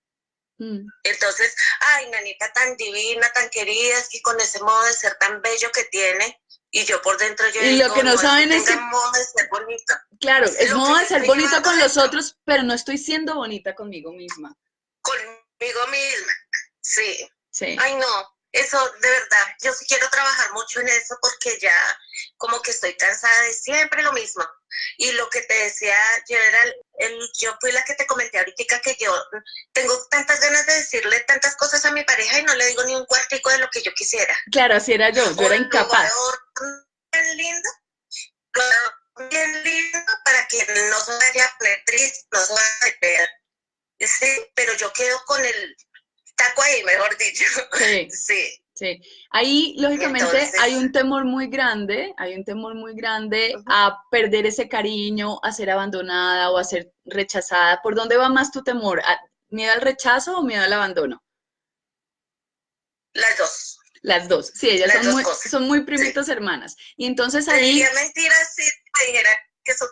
Mm. Entonces, ay, nanita tan divina, tan querida, es que con ese modo de ser tan bello que tiene, y yo por dentro yo Y lo que digo, no no es que saben es tenga que, modo de ser bonito, claro, es lo que modo yo de ser estoy bonita llevando con los dentro, otros, pero no estoy siendo bonita conmigo misma. conmigo misma, sí. Sí. Ay, no, eso de verdad, yo sí quiero trabajar mucho en eso porque ya como que estoy cansada de siempre lo mismo. Y lo que te decía, yo era yo fui la que te comenté ahorita que yo tengo tantas ganas de decirle tantas cosas a mi pareja y no le digo ni un cuartico de lo que yo quisiera. Claro, así era yo O era lo incapaz. adoro bien lindo, lo adoro bien lindo para que no se vaya a poner triste, no se vaya a pegar. Sí, pero yo quedo con el taco ahí, mejor dicho. Sí, Sí, sí. Ahí, lógicamente, entonces, hay un temor muy grande a perder ese cariño, a ser abandonada o a ser rechazada. ¿Por dónde va más tu temor? ¿Miedo al rechazo o miedo al abandono? las dos. Las dos, sí, ellas las dos cosas. son muy primitas hermanas. Y entonces Te ahí... diría mentiras si te dijera que son...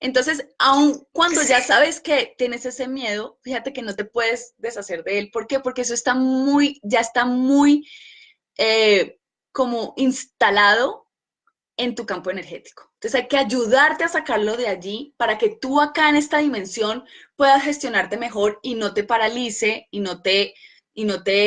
Entonces, aun cuando ya Sí, sabes que tienes ese miedo, fíjate que no te puedes deshacer de él. ¿Por qué? Porque eso está muy, ya está muy como instalado en tu campo energético. Entonces hay que ayudarte a sacarlo de allí para que tú acá en esta dimensión puedas gestionarte mejor y no te paralice y no te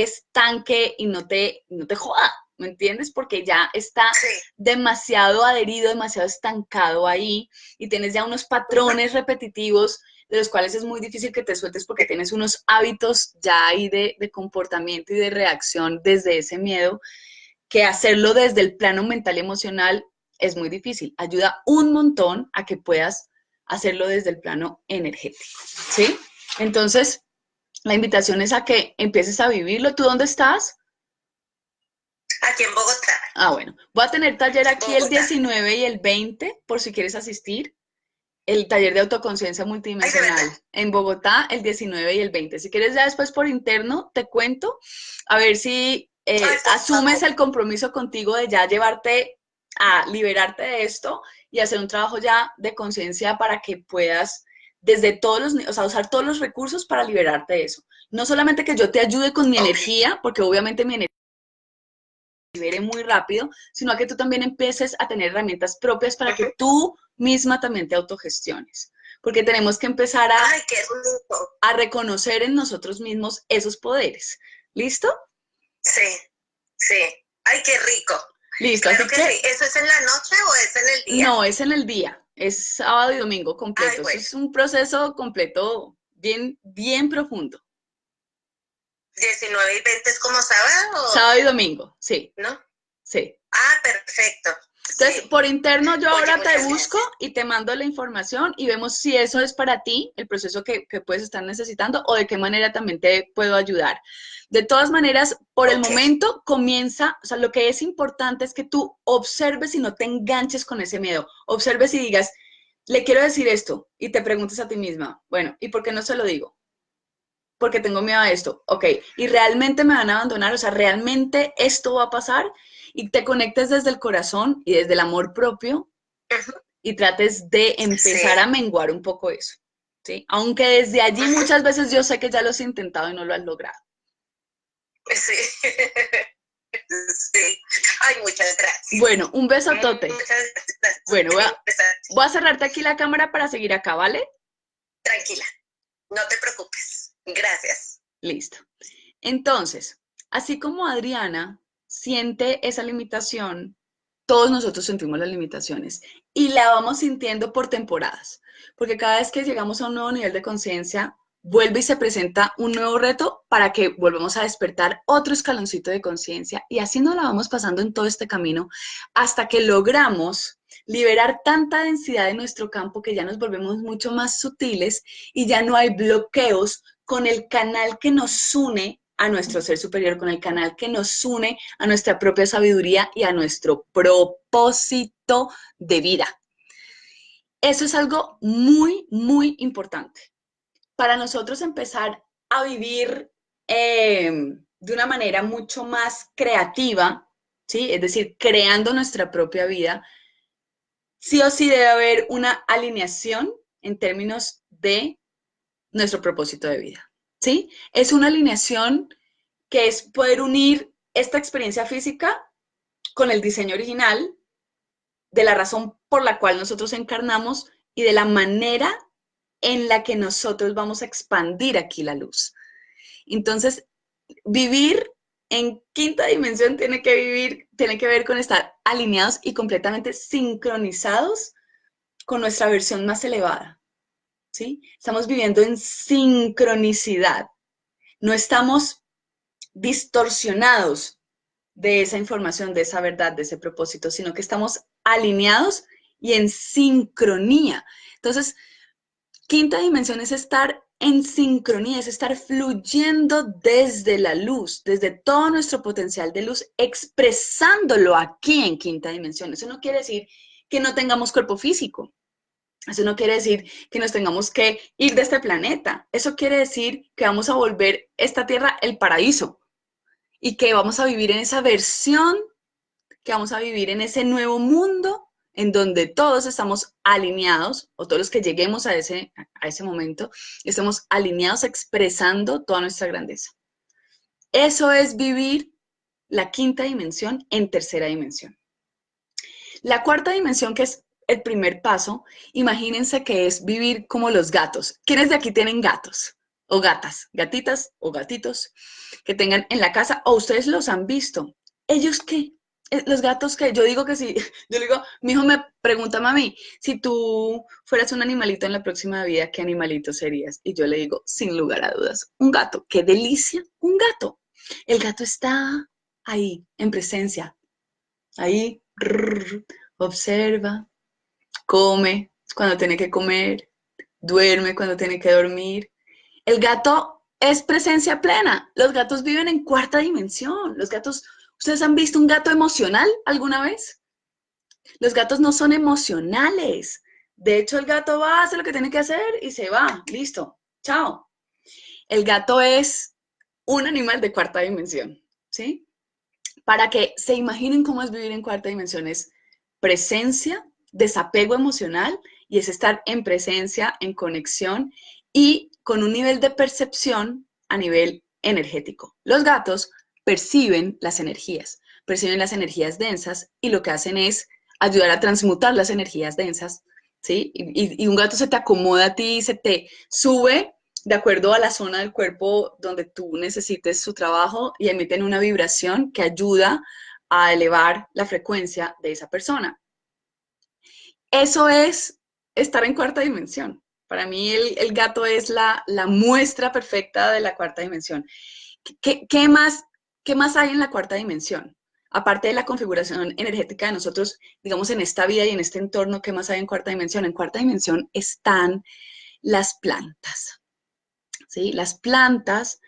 estanque y no te joda, ¿me entiendes? Porque ya está sí. demasiado adherido, demasiado estancado ahí y tienes ya unos patrones repetitivos de los cuales es muy difícil que te sueltes porque tienes unos hábitos ya ahí de comportamiento y de reacción desde ese miedo, que hacerlo desde el plano mental y emocional es muy difícil. Ayuda un montón a que puedas hacerlo desde el plano energético, ¿sí? Entonces, la invitación es a que empieces a vivirlo. ¿Tú dónde estás? Aquí en Bogotá. Ah, bueno. Voy a tener taller aquí el Bogotá. 19 y el 20, por si quieres asistir. El taller de autoconciencia Ay, de multidimensional verdad. en Bogotá el 19 y el 20. Si quieres ya después por interno te cuento, a ver si Ay, por asumes favor. el compromiso contigo de ya llevarte a liberarte de esto y hacer un trabajo ya de conciencia para que puedas desde todos los, o sea, usar todos los recursos para liberarte de eso. No solamente que yo te ayude con mi Ok. energía, porque obviamente mi energía libere muy rápido, sino que tú también empieces a tener herramientas propias para que tú misma también te autogestiones. Porque tenemos que empezar Ay, qué rico. a reconocer en nosotros mismos esos poderes. ¿Listo? Sí, sí. Ay, qué rico. Listo, Claro así que sí. que ¿Eso es en la noche o es en el día? no es en el día, es sábado y domingo Ay, completo. Eso bueno. es un proceso completo bien, bien profundo. 19 y 20 es como sábado, Sábado y domingo, sí, ¿no? sí. Ah, perfecto. Entonces, Sí. por interno yo Oye, ahora te muchas busco gracias. y te mando la información y vemos si eso es para ti, el proceso que puedes estar necesitando o de qué manera también te puedo ayudar. De todas maneras, por el Ok. momento comienza, o sea, lo que es importante es que tú observes y no te enganches con ese miedo. Observes y digas, le quiero decir esto y te preguntes a ti misma, bueno, ¿y por qué no se lo digo? Porque tengo miedo a esto, ok, y realmente me van a abandonar, o sea, realmente esto va a pasar y te conectes desde el corazón y desde el amor propio Ujú. y trates de Sí. empezar a menguar un poco eso, ¿sí? Aunque desde allí Ujú. muchas veces yo sé que ya lo has intentado y no lo has logrado. Sí. Sí. Ay, muchas gracias. Bueno, un besotote. Muchas gracias. Bueno, Súper interesante. voy a cerrarte aquí la cámara para seguir acá, ¿vale? Tranquila. No te preocupes. Gracias. Listo. Entonces, así como Adriana siente esa limitación, todos nosotros sentimos las limitaciones y la vamos sintiendo por temporadas, porque cada vez que llegamos a un nuevo nivel de conciencia, vuelve y se presenta un nuevo reto para que volvamos a despertar otro escaloncito de conciencia y así nos la vamos pasando en todo este camino hasta que logramos liberar tanta densidad de nuestro campo que ya nos volvemos mucho más sutiles y ya no hay bloqueos con el canal que nos une a nuestro ser superior, con el canal que nos une a nuestra propia sabiduría y a nuestro propósito de vida. Eso es algo muy, muy importante. Para nosotros empezar a vivir de una manera mucho más creativa, ¿sí? Es decir, creando nuestra propia vida, sí o sí debe haber una alineación en términos de nuestro propósito de vida, ¿sí? Es una alineación que es poder unir esta experiencia física con el diseño original, de la razón por la cual nosotros encarnamos y de la manera en la que nosotros vamos a expandir aquí la luz. Entonces, vivir en quinta dimensión tiene que ver con estar alineados y completamente sincronizados con nuestra versión más elevada, ¿sí? Estamos viviendo en sincronicidad, no estamos distorsionados de esa información, de esa verdad, de ese propósito, sino que estamos alineados y en sincronía. Entonces, quinta dimensión es estar en sincronía, es estar fluyendo desde la luz, desde todo nuestro potencial de luz, expresándolo aquí en quinta dimensión. Eso no quiere decir que no tengamos cuerpo físico. Eso no quiere decir que nos tengamos que ir de este planeta. Eso quiere decir que vamos a volver esta tierra el paraíso y que vamos a vivir en esa versión, que vamos a vivir en ese nuevo mundo en donde todos estamos alineados, o todos los que lleguemos a ese momento, estemos alineados expresando toda nuestra grandeza. Eso es vivir la quinta dimensión en tercera dimensión. La cuarta dimensión, que es el primer paso, imagínense que es vivir como los gatos. ¿Quiénes de aquí tienen gatos? O gatas, gatitas o gatitos que tengan en la casa, o ustedes los han visto. ¿Ellos qué? Los gatos que yo digo que sí, yo le digo, mi hijo me pregunta, mami, si tú fueras un animalito en la próxima vida, ¿qué animalito serías? Y yo le digo, sin lugar a dudas, un gato. ¡Qué delicia! Un gato. El gato está ahí, en presencia, ahí, observa, come cuando tiene que comer, duerme cuando tiene que dormir. El gato es presencia plena. Los gatos viven en cuarta dimensión. Los gatos, ¿ustedes han visto un gato emocional alguna vez? Los gatos no son emocionales. De hecho, el gato va, hace lo que tiene que hacer y se va. Listo. Chao. El gato es un animal de cuarta dimensión, ¿sí? Para que se imaginen cómo es vivir en cuarta dimensión, es presencia, desapego emocional, y es estar en presencia, en conexión y con un nivel de percepción a nivel energético. Los gatos perciben las energías densas, y lo que hacen es ayudar a transmutar las energías densas, ¿sí? Y un gato se te acomoda a ti, se te sube de acuerdo a la zona del cuerpo donde tú necesites su trabajo, y emiten una vibración que ayuda a elevar la frecuencia de esa persona. Eso es estar en cuarta dimensión. Para mí el gato es la muestra perfecta de la cuarta dimensión. ¿Qué más hay en la cuarta dimensión? Aparte de la configuración energética de nosotros, digamos, en esta vida y en este entorno, ¿qué más hay en cuarta dimensión? En cuarta dimensión están las plantas, ¿sí? Las plantas,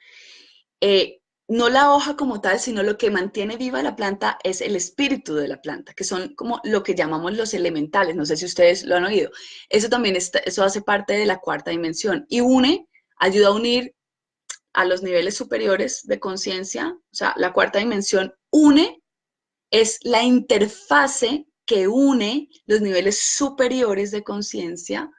no la hoja como tal, sino lo que mantiene viva la planta es el espíritu de la planta, que son como lo que llamamos los elementales. No sé si ustedes lo han oído. Eso también eso hace parte de la cuarta dimensión y ayuda a unir a los niveles superiores de conciencia. O sea, la cuarta dimensión es la interfase que une los niveles superiores de conciencia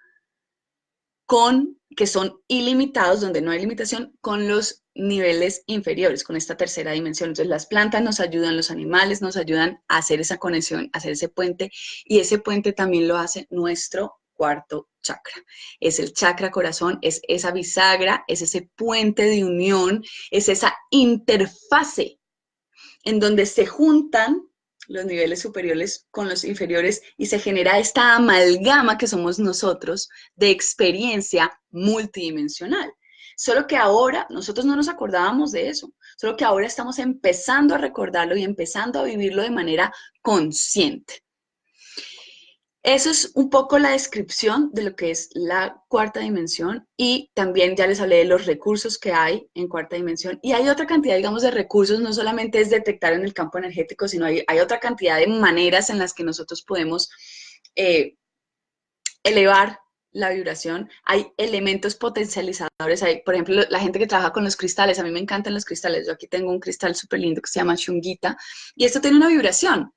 que son ilimitados, donde no hay limitación, con los niveles inferiores, con esta tercera dimensión. Entonces las plantas nos ayudan, los animales nos ayudan a hacer esa conexión, a hacer ese puente, y ese puente también lo hace nuestro cuarto chakra. Es el chakra corazón, es esa bisagra, es ese puente de unión, es esa interfase en donde se juntan los niveles superiores con los inferiores y se genera esta amalgama que somos nosotros de experiencia multidimensional. Solo que ahora nosotros no nos acordábamos de eso, solo que ahora estamos empezando a recordarlo y empezando a vivirlo de manera consciente. Eso es un poco la descripción de lo que es la cuarta dimensión, y también ya les hablé de los recursos que hay en cuarta dimensión, y hay otra cantidad, digamos, de recursos. No solamente es detectar en el campo energético, sino hay otra cantidad de maneras en las que nosotros podemos elevar la vibración. Hay elementos potencializadores. Hay, por ejemplo, la gente que trabaja con los cristales. A mí me encantan los cristales. Yo aquí tengo un cristal súper lindo que se llama Shungita, y esto tiene una vibración.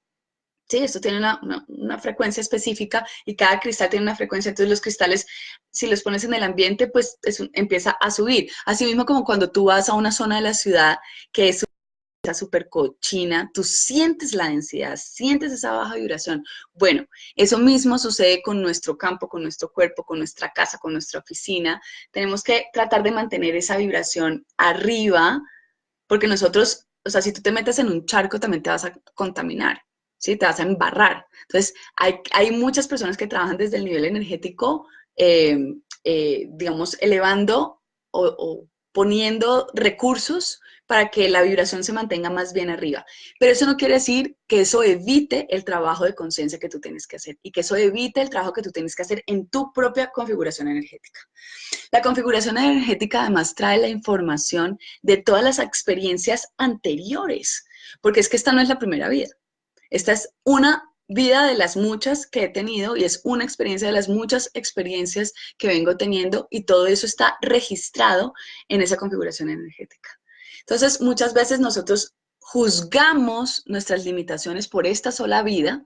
Sí, esto tiene una frecuencia específica, y cada cristal tiene una frecuencia. Entonces los cristales, si los pones en el ambiente, pues empieza a subir. Así mismo como cuando tú vas a una zona de la ciudad que es súper cochina, tú sientes la densidad, sientes esa baja vibración. Bueno, eso mismo sucede con nuestro campo, con nuestro cuerpo, con nuestra casa, con nuestra oficina. Tenemos que tratar de mantener esa vibración arriba, porque nosotros, o sea, si tú te metes en un charco, también te vas a contaminar, ¿sí? Te vas a embarrar. Entonces, hay muchas personas que trabajan desde el nivel energético, digamos, elevando o poniendo recursos para que la vibración se mantenga más bien arriba. Pero eso no quiere decir que eso evite el trabajo de conciencia que tú tienes que hacer, y que eso evite el trabajo que tú tienes que hacer en tu propia configuración energética. La configuración energética además trae la información de todas las experiencias anteriores, porque es que esta no es la primera vida. Esta es una vida de las muchas que he tenido, y es una experiencia de las muchas experiencias que vengo teniendo, y todo eso está registrado en esa configuración energética. Entonces, muchas veces nosotros juzgamos nuestras limitaciones por esta sola vida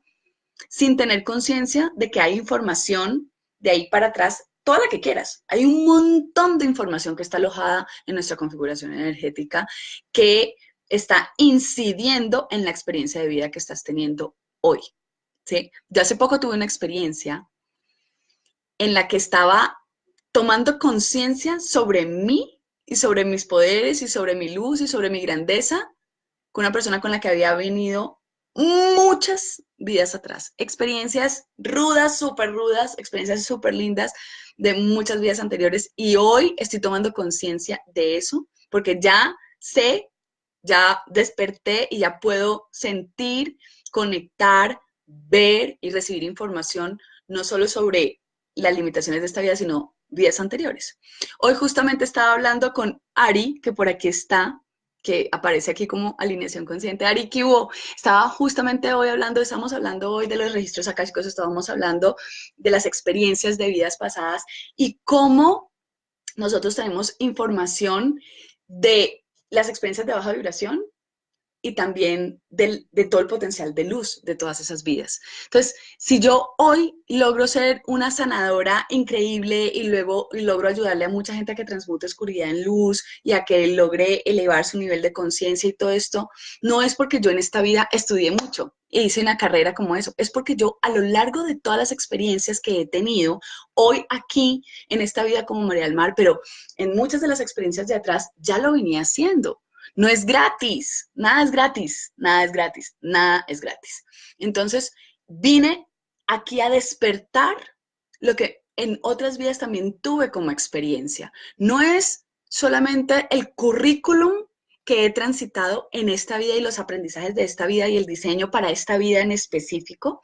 sin tener conciencia de que hay información de ahí para atrás, toda la que quieras. Hay un montón de información que está alojada en nuestra configuración energética que está incidiendo en la experiencia de vida que estás teniendo hoy. ¿Sí? Yo hace poco tuve una experiencia en la que estaba tomando conciencia sobre mí y sobre mis poderes y sobre mi luz y sobre mi grandeza con una persona con la que había venido muchas vidas atrás. Experiencias rudas, experiencias súper lindas de muchas vidas anteriores. Y hoy estoy tomando conciencia de eso porque ya sé, ya desperté y ya puedo sentir, conectar, ver y recibir información no solo sobre las limitaciones de esta vida, sino vidas anteriores. Hoy justamente estaba hablando con Ari, que por aquí está, que aparece aquí como alineación consciente. Ari, ¿qué hubo? Estaba justamente hoy estamos hablando hoy de los registros akáshicos, estábamos hablando de las experiencias de vidas pasadas y cómo nosotros tenemos información de las experiencias de baja vibración y también de todo el potencial de luz de todas esas vidas. Entonces, si yo hoy logro ser una sanadora increíble y luego logro ayudarle a mucha gente a que transmute oscuridad en luz y a que logre elevar su nivel de conciencia y todo esto, no es porque yo en esta vida estudié mucho e hice una carrera como eso, es porque yo a lo largo de todas las experiencias que he tenido, hoy aquí en esta vida como María del Mar, pero en muchas de las experiencias de atrás ya lo venía haciendo. No es gratis, nada es gratis, nada es gratis, nada es gratis. Entonces, vine aquí a despertar lo que en otras vidas también tuve como experiencia. No es solamente el currículum que he transitado en esta vida y los aprendizajes de esta vida y el diseño para esta vida en específico,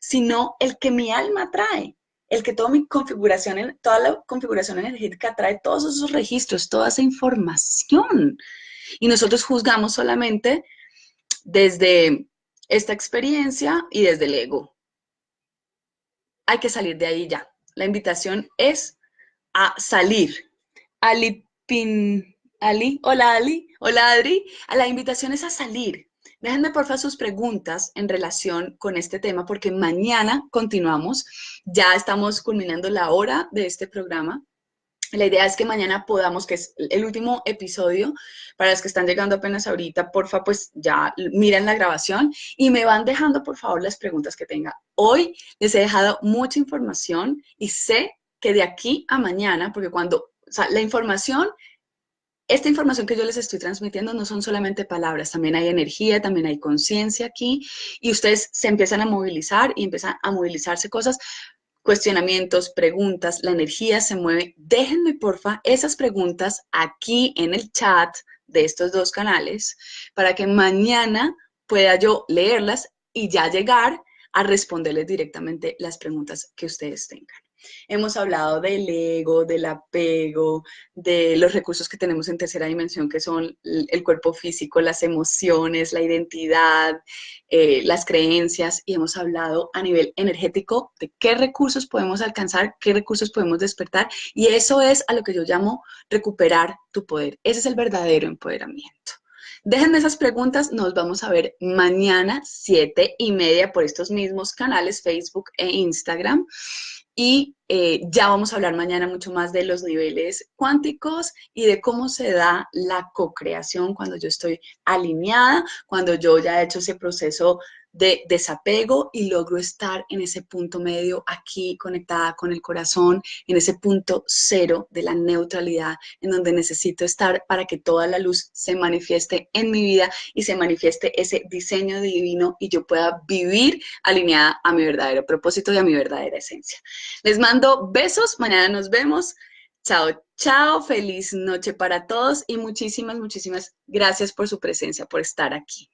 sino el que mi alma trae, el que toda toda la configuración energética trae todos esos registros, toda esa información. Y nosotros juzgamos solamente desde esta experiencia y desde el ego. Hay que salir de ahí ya. La invitación es a salir. Hola Adri. La invitación es a salir. Déjenme porfa sus preguntas en relación con este tema porque mañana continuamos. Ya estamos culminando la hora de este programa. La idea es que mañana podamos, que es el último episodio, para los que están llegando apenas ahorita, porfa, pues ya miren la grabación y me van dejando, por favor, las preguntas que tengan. Hoy les he dejado mucha información y sé que de aquí a mañana, porque la información, esta información que yo les estoy transmitiendo no son solamente palabras, también hay energía, también hay conciencia aquí y ustedes se empiezan a movilizar y empiezan a movilizarse cosas, cuestionamientos, preguntas, la energía se mueve. Déjenme, porfa, esas preguntas aquí en el chat de estos dos canales para que mañana pueda yo leerlas y ya llegar a responderles directamente las preguntas que ustedes tengan. Hemos hablado del ego, del apego, de los recursos que tenemos en tercera dimensión, que son el cuerpo físico, las emociones, la identidad, las creencias, y hemos hablado a nivel energético de qué recursos podemos alcanzar, qué recursos podemos despertar, y eso es a lo que yo llamo recuperar tu poder. Ese es el verdadero empoderamiento. Déjenme esas preguntas, nos vamos a ver mañana 7:30 por estos mismos canales, Facebook e Instagram. Y ya vamos a hablar mañana mucho más de los niveles cuánticos y de cómo se da la co-creación cuando yo estoy alineada, cuando yo ya he hecho ese proceso de desapego y logro estar en ese punto medio aquí conectada con el corazón, en ese punto cero de la neutralidad en donde necesito estar para que toda la luz se manifieste en mi vida y se manifieste ese diseño divino y yo pueda vivir alineada a mi verdadero propósito y a mi verdadera esencia. Les mando besos, mañana nos vemos. Chao, chao, feliz noche para todos y muchísimas, muchísimas gracias por su presencia, por estar aquí.